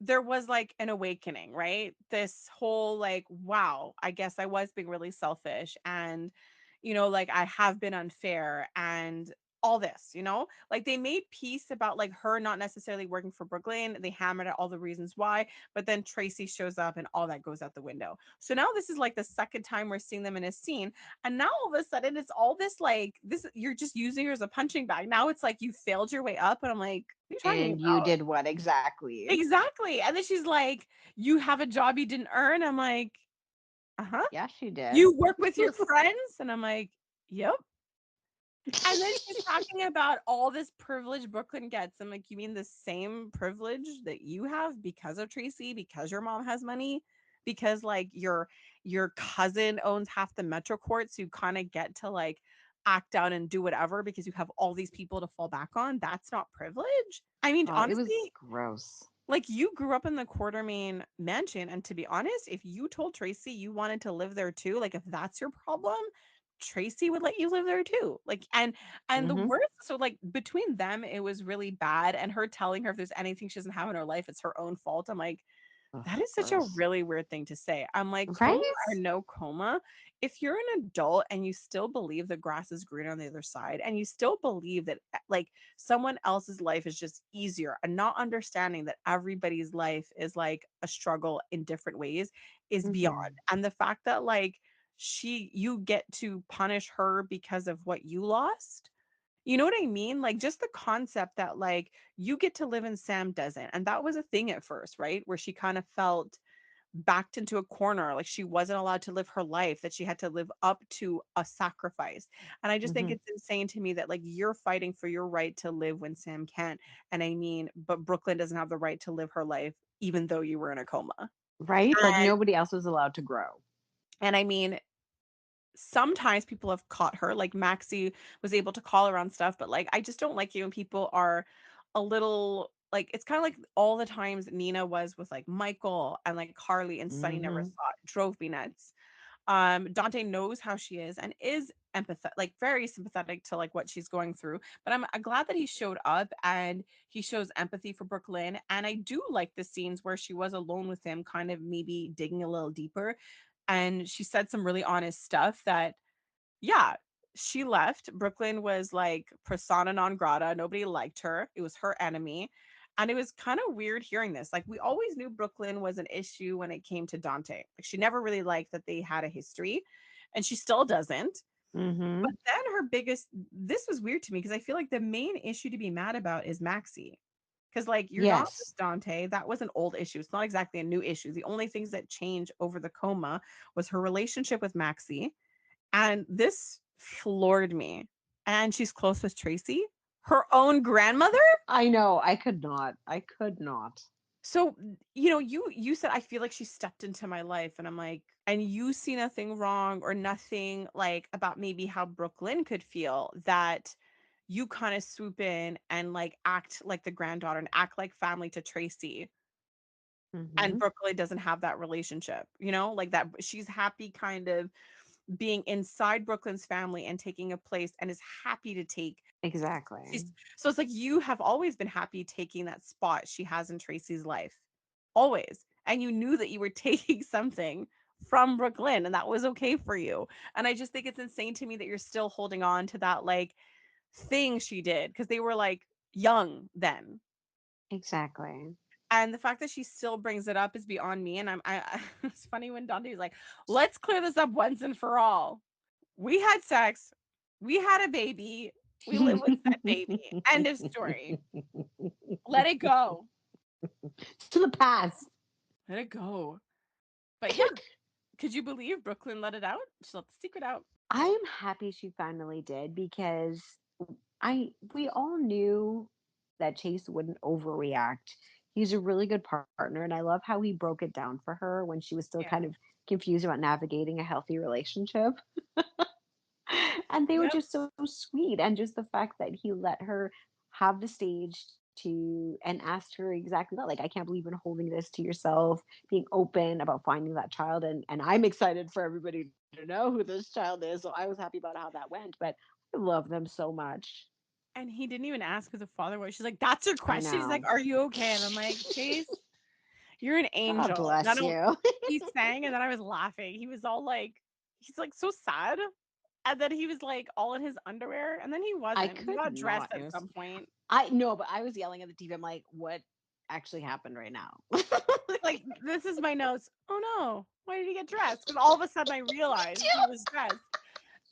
there was like an awakening, right? This whole like, wow, I guess I was being really selfish and like I have been unfair and all this, like they made peace about like her not necessarily working for Brooklyn. They hammered out all the reasons why, but then Tracy shows up and all that goes out the window. So now this is like the second time we're seeing them in a scene. And now all of a sudden it's all this like this you're just using her as a punching bag. Now it's like you failed your way up. And I'm like, what are you talking And you about? did what exactly? Exactly. And then she's like, you have a job you didn't earn. I'm like, uh-huh. Yeah, she did. You work with your friends? And I'm like, yep. And then she's talking about all this privilege Brooklyn gets. I'm like, you mean the same privilege that you have because of Tracy, because your mom has money, because like your cousin owns half the Metro courts, you kind of get to like act out and do whatever because you have all these people to fall back on. That's not privilege. I mean, Oh, it was honestly, gross. like you grew up in the Quartermain mansion, and to be honest, if you told Tracy you wanted to live there too, like if that's your problem, Tracy would let you live there too. Like and the Mm-hmm. worst, so like between them, it was really bad. And her telling her if there's anything she doesn't have in her life, it's her own fault. I'm like, Ugh, that is such a gross. really weird thing to say. I'm like, Right? coma or no coma, if you're an adult and you still believe the grass is greener on the other side, and you still believe that like someone else's life is just easier, and not understanding that everybody's life is like a struggle in different ways is beyond. Mm-hmm. And the fact that like you get to punish her because of what you lost, you know what I mean? Like just the concept that like you get to live and Sam doesn't. And that was a thing at first, right? Where she kind of felt backed into a corner, like she wasn't allowed to live her life, that she had to live up to a sacrifice. And I just think Mm-hmm. it's insane to me that like you're fighting for your right to live when Sam can't. And I mean, but Brooklyn doesn't have the right to live her life even though you were in a coma. Right? Like And nobody else was allowed to grow. and I mean, sometimes people have caught her, like Maxie was able to call her on stuff, but like I just don't like it when people are a little like, it's kind of like all the times Nina was with like Michael and like Carly, and Sunny never Mm-hmm. saw it, drove me nuts. Dante knows how she is and is empathetic, like very sympathetic to like what she's going through, but I'm glad that he showed up and he shows empathy for Brooklyn. And I do like the scenes where she was alone with him, kind of maybe digging a little deeper, and she said some really honest stuff that, yeah, she left. Brooklyn was like persona non grata. Nobody liked her. It was her enemy. And it was kind of weird hearing this. Like, we always knew Brooklyn was an issue when it came to Dante. Like, she never really liked that they had a history, and she still doesn't. Mm-hmm. But then her biggest, this was weird to me because I feel like the main issue to be mad about is Maxie. Because, like, you're not with Yes. Dante. That was an old issue. It's not exactly a new issue. The only things that changed over the coma was her relationship with Maxie, and this floored me. And she's close with Tracy, her own grandmother. I know. I could not. I could not. So, you said I feel like she stepped into my life, and I'm like, and you see nothing wrong or nothing like about maybe how Brooklyn could feel, that you kind of swoop in and like act like the granddaughter and act like family to Tracy, and Mm-hmm. Brooklyn doesn't have that relationship, like that she's happy kind of being inside Brooklyn's family and taking a place, and is happy to take. Exactly. She's, so it's like you have always been happy taking that spot she has in Tracy's life. Always. And you knew that you were taking something from Brooklyn, and that was okay for you. And I just think it's insane to me that you're still holding on to that like thing she did, because they were like young then. Exactly. And the fact that she still brings it up is beyond me. And it's funny when Dante's like, let's clear this up once and for all. We had sex. We had a baby. We live with that baby. End of story. Let it go. To the past. Let it go. But yeah, could you believe Brooklyn let it out? She let the secret out. I am happy she finally did because I we all knew that Chase wouldn't overreact. He's a really good partner, and I love how he broke it down for her when she was still Yeah. kind of confused about navigating a healthy relationship. And they were Yep. just so sweet, and just the fact that he let her have the stage to and asked her exactly that, like, I can't believe in holding this to yourself, being open about finding that child, and I'm excited for everybody to know who this child is. So I was happy about how that went, but I love them so much. And he didn't even ask who the father was. She's like, that's your I question. He's like, know. are you okay? And I'm like, Chase, you're an God angel. And I bless don't, you. he sang, and then I was laughing. He was all like, he's like so sad. And then he was like all in his underwear. And then he I wasn't. He could got dressed not. It at was some point. I know, but I was yelling at the TV. I'm like, what actually happened right now? Like, this is my notes. Oh no, why did he get dressed? Because all of a sudden I realized he was dressed.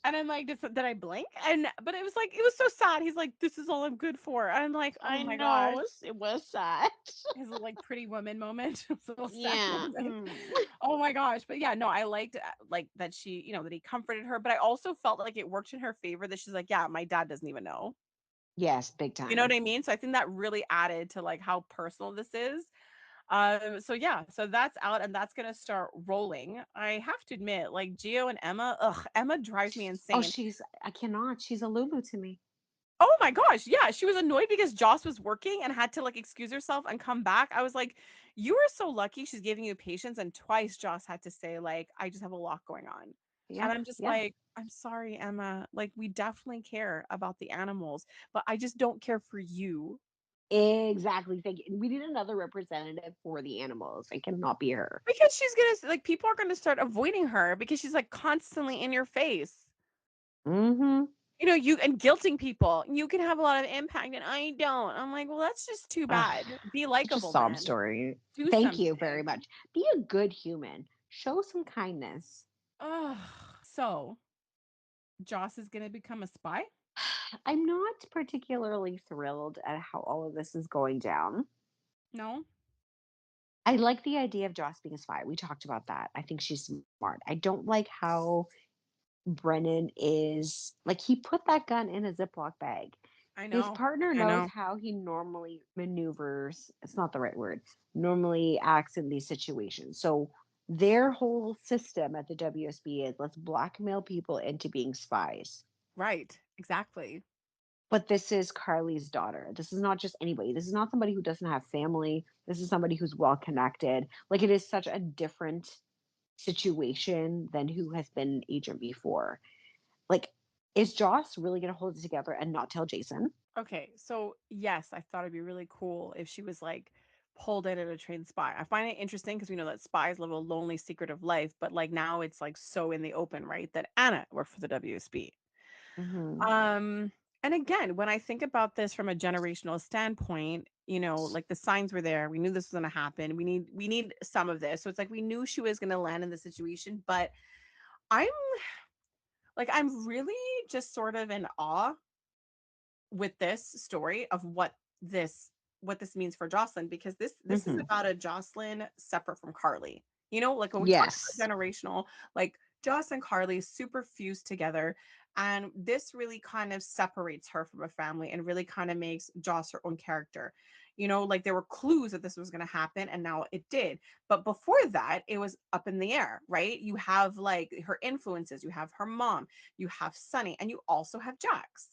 And I'm like, did I blink? And but it was like it was so sad. He's like, this is all I'm good for. And I'm like, oh I my gosh. know it was sad. His little like pretty woman moment. His little sad Yeah. moment. Oh my gosh. But yeah, no, I liked like that she, that he comforted her. But I also felt like it worked in her favor that she's like, yeah, my dad doesn't even know. Yes, big You know what time. I mean? So I think that really added to like how personal this is. So yeah, so that's out and that's gonna start rolling. I have to admit, like Gio and Emma, ugh, Emma drives me Oh, insane. I cannot. She's a Lulu to me. Oh my gosh, yeah, she was annoyed because Joss was working and had to like excuse herself and come back. I was like, you are so lucky she's giving you patience. And twice Joss had to say, like, I just have a lot going on. Yeah. And I'm just Yeah. like, I'm sorry, Emma. Like, we definitely care about the animals, but I just don't care for you. Exactly. Thank you. We need another representative for the animals. It cannot be her. Because she's gonna like people are gonna start avoiding her because she's like constantly in your face. Mm-hmm. You and guilting people. You can have a lot of impact and I don't. I'm like, well, that's just too Ugh, bad. Be such a likable sob then. story. Do Thank you very something. much. Be a good human. Show some kindness. Ugh. So Joss is gonna become a spy? I'm not particularly thrilled at how all of this is going down. No? I like the idea of Joss being a spy. We talked about that. I think she's smart. I don't like how Brennan is like he put that gun in a Ziploc bag. I His know. partner I knows know. how he normally maneuvers. It's not the right word. Normally acts in these situations. So their whole system at the WSB is let's blackmail people into being spies. Right. Exactly. But this is Carly's daughter. This is not just anybody. This is not somebody who doesn't have family. This is somebody who's well connected. Like it is such a different situation than who has been an agent before. Like, is Joss really going to hold it together and not tell Jason? Okay, so yes, I thought it'd be really cool if she was like pulled in at a trained spy. I find it interesting because we know that spies live a lonely, secretive life, but like now it's like so in the open, right? That Anna worked for the WSB. Hmm. Um, and again, when I think about this from a generational standpoint, like the signs were there. We knew this was gonna happen. We need some of this. So it's like we knew she was gonna land in the situation, but I'm I'm really just sort of in awe with this story of what this means for Jocelyn because this is Hmm. about a Jocelyn separate from Carly. Like when we talk Yes. about generational, like Joss and Carly super fused together. And this really kind of separates her from a family and really kind of makes Joss her own character. Like there were clues that this was going to happen and now it did. But before that, it was up in the air, right? You have like her influences, you have her mom, you have Sunny, and you also have Jax.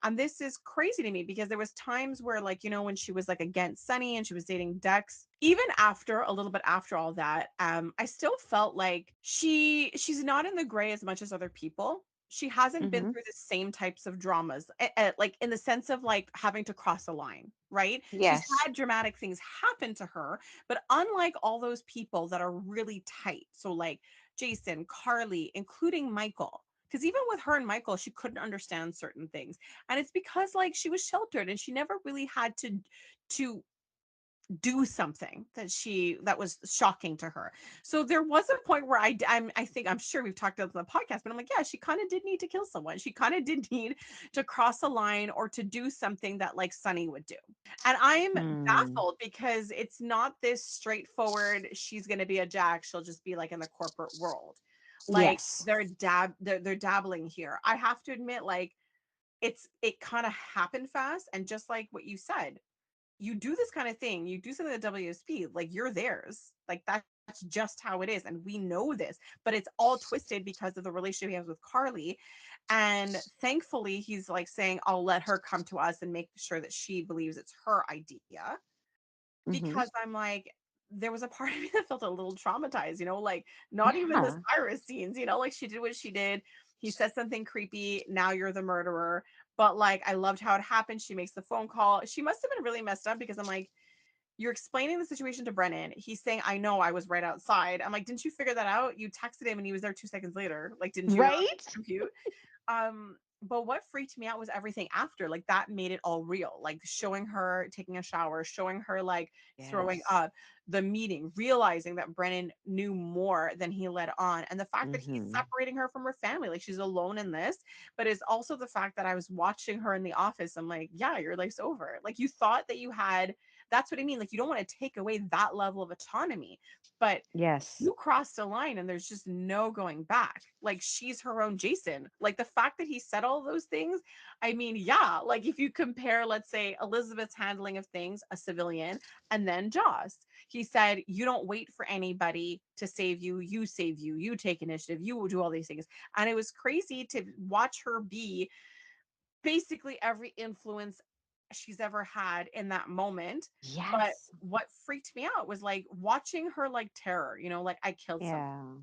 And this is crazy to me because there was times where like, when she was like against Sunny and she was dating Dex, even after a little bit after all that, I still felt like she's not in the gray as much as other people. She hasn't been Hmm. through the same types of dramas, like in the sense of like having to cross a line, right? She's Yes. had dramatic things happen to her, but unlike all those people that are really tight, so like Jason, Carly, including Michael, because even with her and Michael, she couldn't understand certain things. And it's because like she was sheltered and she never really had to do something that was shocking to her. So there was a point where I think I'm sure we've talked about the podcast, but I'm like, yeah, she kind of did need to kill someone. She kind of did need to cross a line or to do something that like Sunny would do. And I'm Hmm. baffled because it's not this straightforward, she's gonna be a Jack, she'll just be like in the corporate world. Like Yes. they're dabbling here. I have to admit, like it kind of happened fast. And just like what you said, you do this kind of thing, you do something at WSP, like you're theirs. Like that's just how it is. And we know this, but it's all twisted because of the relationship he has with Carly. And thankfully, he's like saying, I'll let her come to us and make sure that she believes it's her idea. Hmm. Because I'm like, there was a part of me that felt a little traumatized, like not even the Yeah. Cyrus scenes, like she did what she did. He said something creepy. Now you're the murderer. But like, I loved how it happened. She makes the phone call. She must have been really messed up because I'm like, you're explaining the situation to Brennan. He's saying, I know I was right outside. I'm like, didn't you figure that out? You texted him and he was there 2 seconds later. Like, didn't you not Right? compute? But what freaked me out was everything after. Like that made it all real. Like showing her taking a shower, showing her like throwing Yes. up, the meeting, realizing that Brennan knew more than he let on. And the fact that he's Mm-hmm. separating her from her family, like she's alone in this, but it's also the fact that I was watching her in the office. I'm like, yeah, your life's over. Like you thought that you had, that's what I mean. Like you don't want to take away that level of autonomy, but Yes. you crossed a line and there's just no going back. Like she's her own Jason. Like the fact that he said all those things, I mean, yeah, like if you compare, let's say, Elizabeth's handling of things, a civilian, and then Joss, he said, you don't wait for anybody to save you. You save you. You take initiative. You will do all these things. And it was crazy to watch her be basically every influence she's ever had in that moment. But Yes. what freaked me out was like watching her like terror, like I killed someone, Yeah.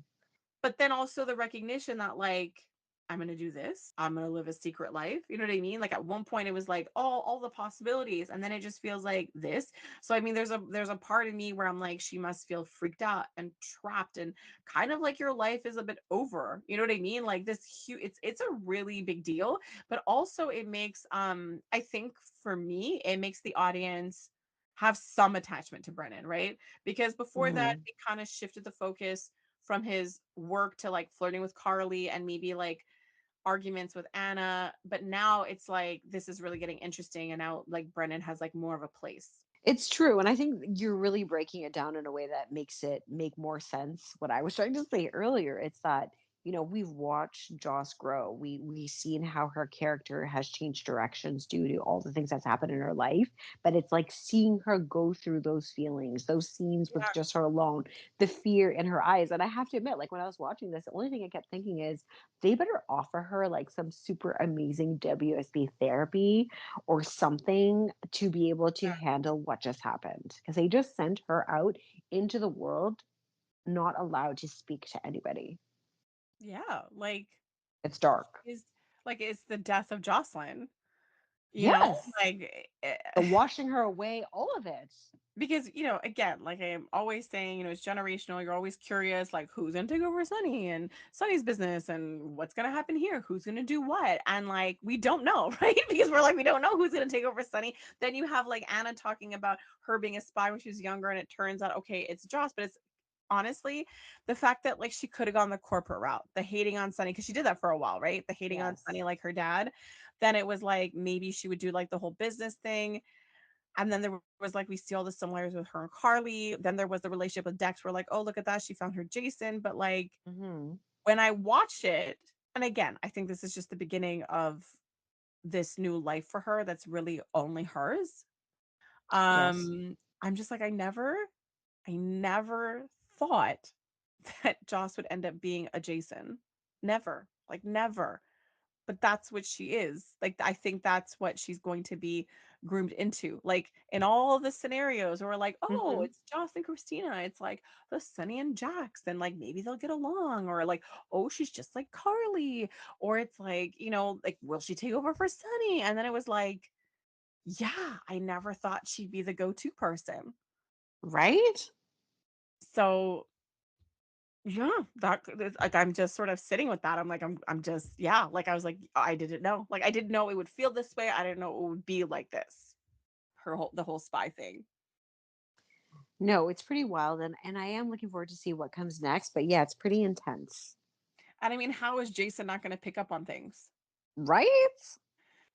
but then also the recognition that like I'm gonna do this, I'm gonna live a secret life, you know what I mean? Like at one point it was like all the possibilities, and then it just feels like this. So I mean there's a part of me where I'm like, she must feel freaked out and trapped and kind of like your life is a bit over, you know what I mean? Like this huge, it's a really big deal, but also it makes I think for me it makes the audience have some attachment to Brennan, right? Because before that Mm-hmm. it kind of shifted the focus from his work to like flirting with Carly and maybe like arguments with Anna. But now it's like this is really getting interesting. And now like Brennan has like more of a place. It's true, and I think you're really breaking it down in a way that makes it make more sense. What I was trying to say earlier, it's that we've watched Joss grow. We've seen how her character has changed directions due to all the things that's happened in her life. But it's like seeing her go through those feelings, those scenes with Yeah. just her alone, the fear in her eyes. And I have to admit, like when I was watching this, the only thing I kept thinking is they better offer her like some super amazing WSB therapy or something to be able to handle what just happened, because they just sent her out into the world not allowed to speak to anybody. Yeah. Like It's dark. is like it's the death of Jocelyn, you know? Yes. Like The washing her away, all of it. because again, like I'm always saying, it's generational. You're always curious, like who's gonna take over Sunny and Sunny's business, and what's gonna happen here, who's gonna do what, and like we don't know, right? Because we're like we don't know who's gonna take over Sunny. Then you have like Anna talking about her being a spy when she was younger, and it turns out okay, it's Joss, but it's honestly the fact that like she could have gone the corporate route, the hating on Sunny, because she did that for a while, right? The hating on Yes. Sunny like her dad. Then it was like maybe she would do like the whole business thing, and then there was like we see all the similarities with her and Carly. Then there was the relationship with Dex. We're like, oh, look at that. She found her Jason. But like Hmm. when I watch it, and again, I think this is just the beginning of this new life for her that's really only hers. Yes. I'm just like, I never thought that Joss would end up being a Jason. Never. Like never, but that's what she is. Like I think that's what she's going to be groomed into. Like in all the scenarios where we're like, oh, Hmm. it's Joss and Christina. It's like the Sunny and Jax, and like maybe they'll get along, or like, oh, she's just like Carly, or it's like, like will she take over for Sunny? And then it was like, yeah, I never thought she'd be the go-to person. Right? So yeah, like I'm just sort of sitting with that. I'm like, I'm just, yeah, like I was like, I didn't know. Like I didn't know it would feel this way. I didn't know it would be like this. The whole spy thing. No, it's pretty wild, and I am looking forward to see what comes next. But yeah, it's pretty intense. And I mean, how is Jason not going to pick up on things? Right?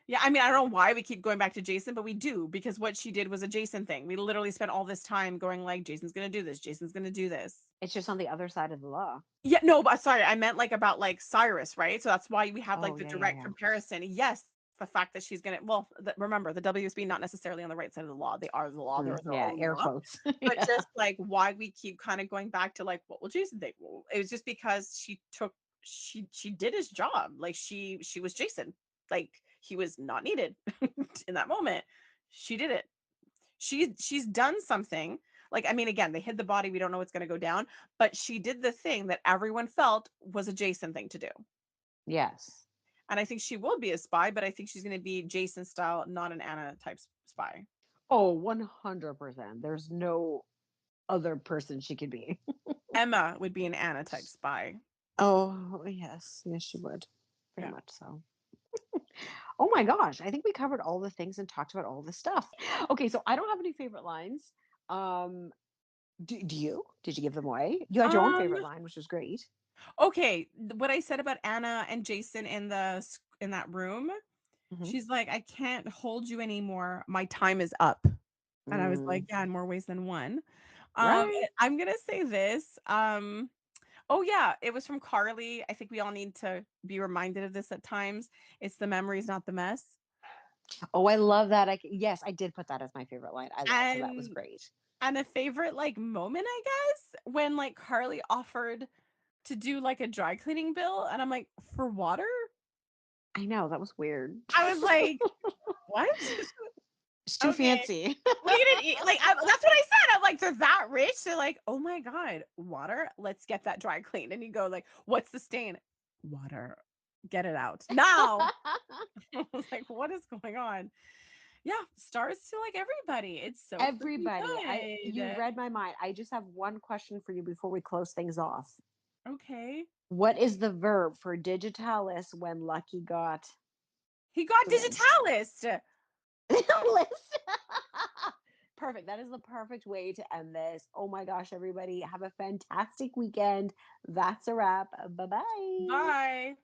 Yeah, I mean, I don't know why we keep going back to Jason, but we do, because what she did was a Jason thing. We literally spent all this time going like, Jason's going to do this. Jason's going to do this. It's just on the other side of the law. Yeah, no, but sorry, I meant like about like Cyrus, right? So that's why we have like Oh the yeah, yeah, direct yeah. comparison. Yes, the fact that she's gonna, well, remember the WSB not necessarily on the right side of the law. They are the law. They're their Yeah, own air law. quotes. But Yeah. just like why we keep kind of going back to like what will Jason think? Well, it was just because she did his job. Like she was Jason. Like he was not needed in that moment. She did it. She's done something. Like I mean, again, they hid the body. We don't know what's going to go down, but she did the thing that everyone felt was a Jason thing to do. Yes. And I think she will be a spy, but I think she's going to be Jason style, not an Anna type spy. Oh, 100%. There's no other person she could be. Emma would be an Anna type spy. Oh, yes. Yes, she would. Very Yeah. much so. Oh my gosh. I think we covered all the things and talked about all the stuff. Okay, so I don't have any favorite lines. Um, Do you? Did you give them away? You had your own Um, favorite line, which was great. okay, what I said about Anna and Jason in that room, Mhm. she's like, "I can't hold you anymore. My time is up." And I was like, Mm, "Yeah, in more ways than one." right. I'm gonna say this. Oh yeah, it was from Carly. I think we all need to be reminded of this at times. It's the memories, not the mess. Oh, I love that. Yes, I did put that as my favorite line. I love, so that was And great. and a favorite like moment, I guess, when like Carly offered to do like a dry cleaning bill, and I'm like, for water? I know that was weird. I was like, what? It's too Okay. fancy. We didn't eat, like that's what I said. I'm like, they're that rich. They're like, oh my god, water. Let's get that dry cleaned. And you go like, what's the stain? Water. Get it out now. I was like, what is going on? Yeah, stars to like everybody. It's so freaking Everybody, you good. read my mind. I just have one question for you before we close things off. Okay. What is the verb for digitalis when Lucky got He got the ring? digitalis. Listen. Perfect. That is the perfect way to end this. Oh my gosh, everybody, have a fantastic weekend. That's a wrap. Bye bye. Bye.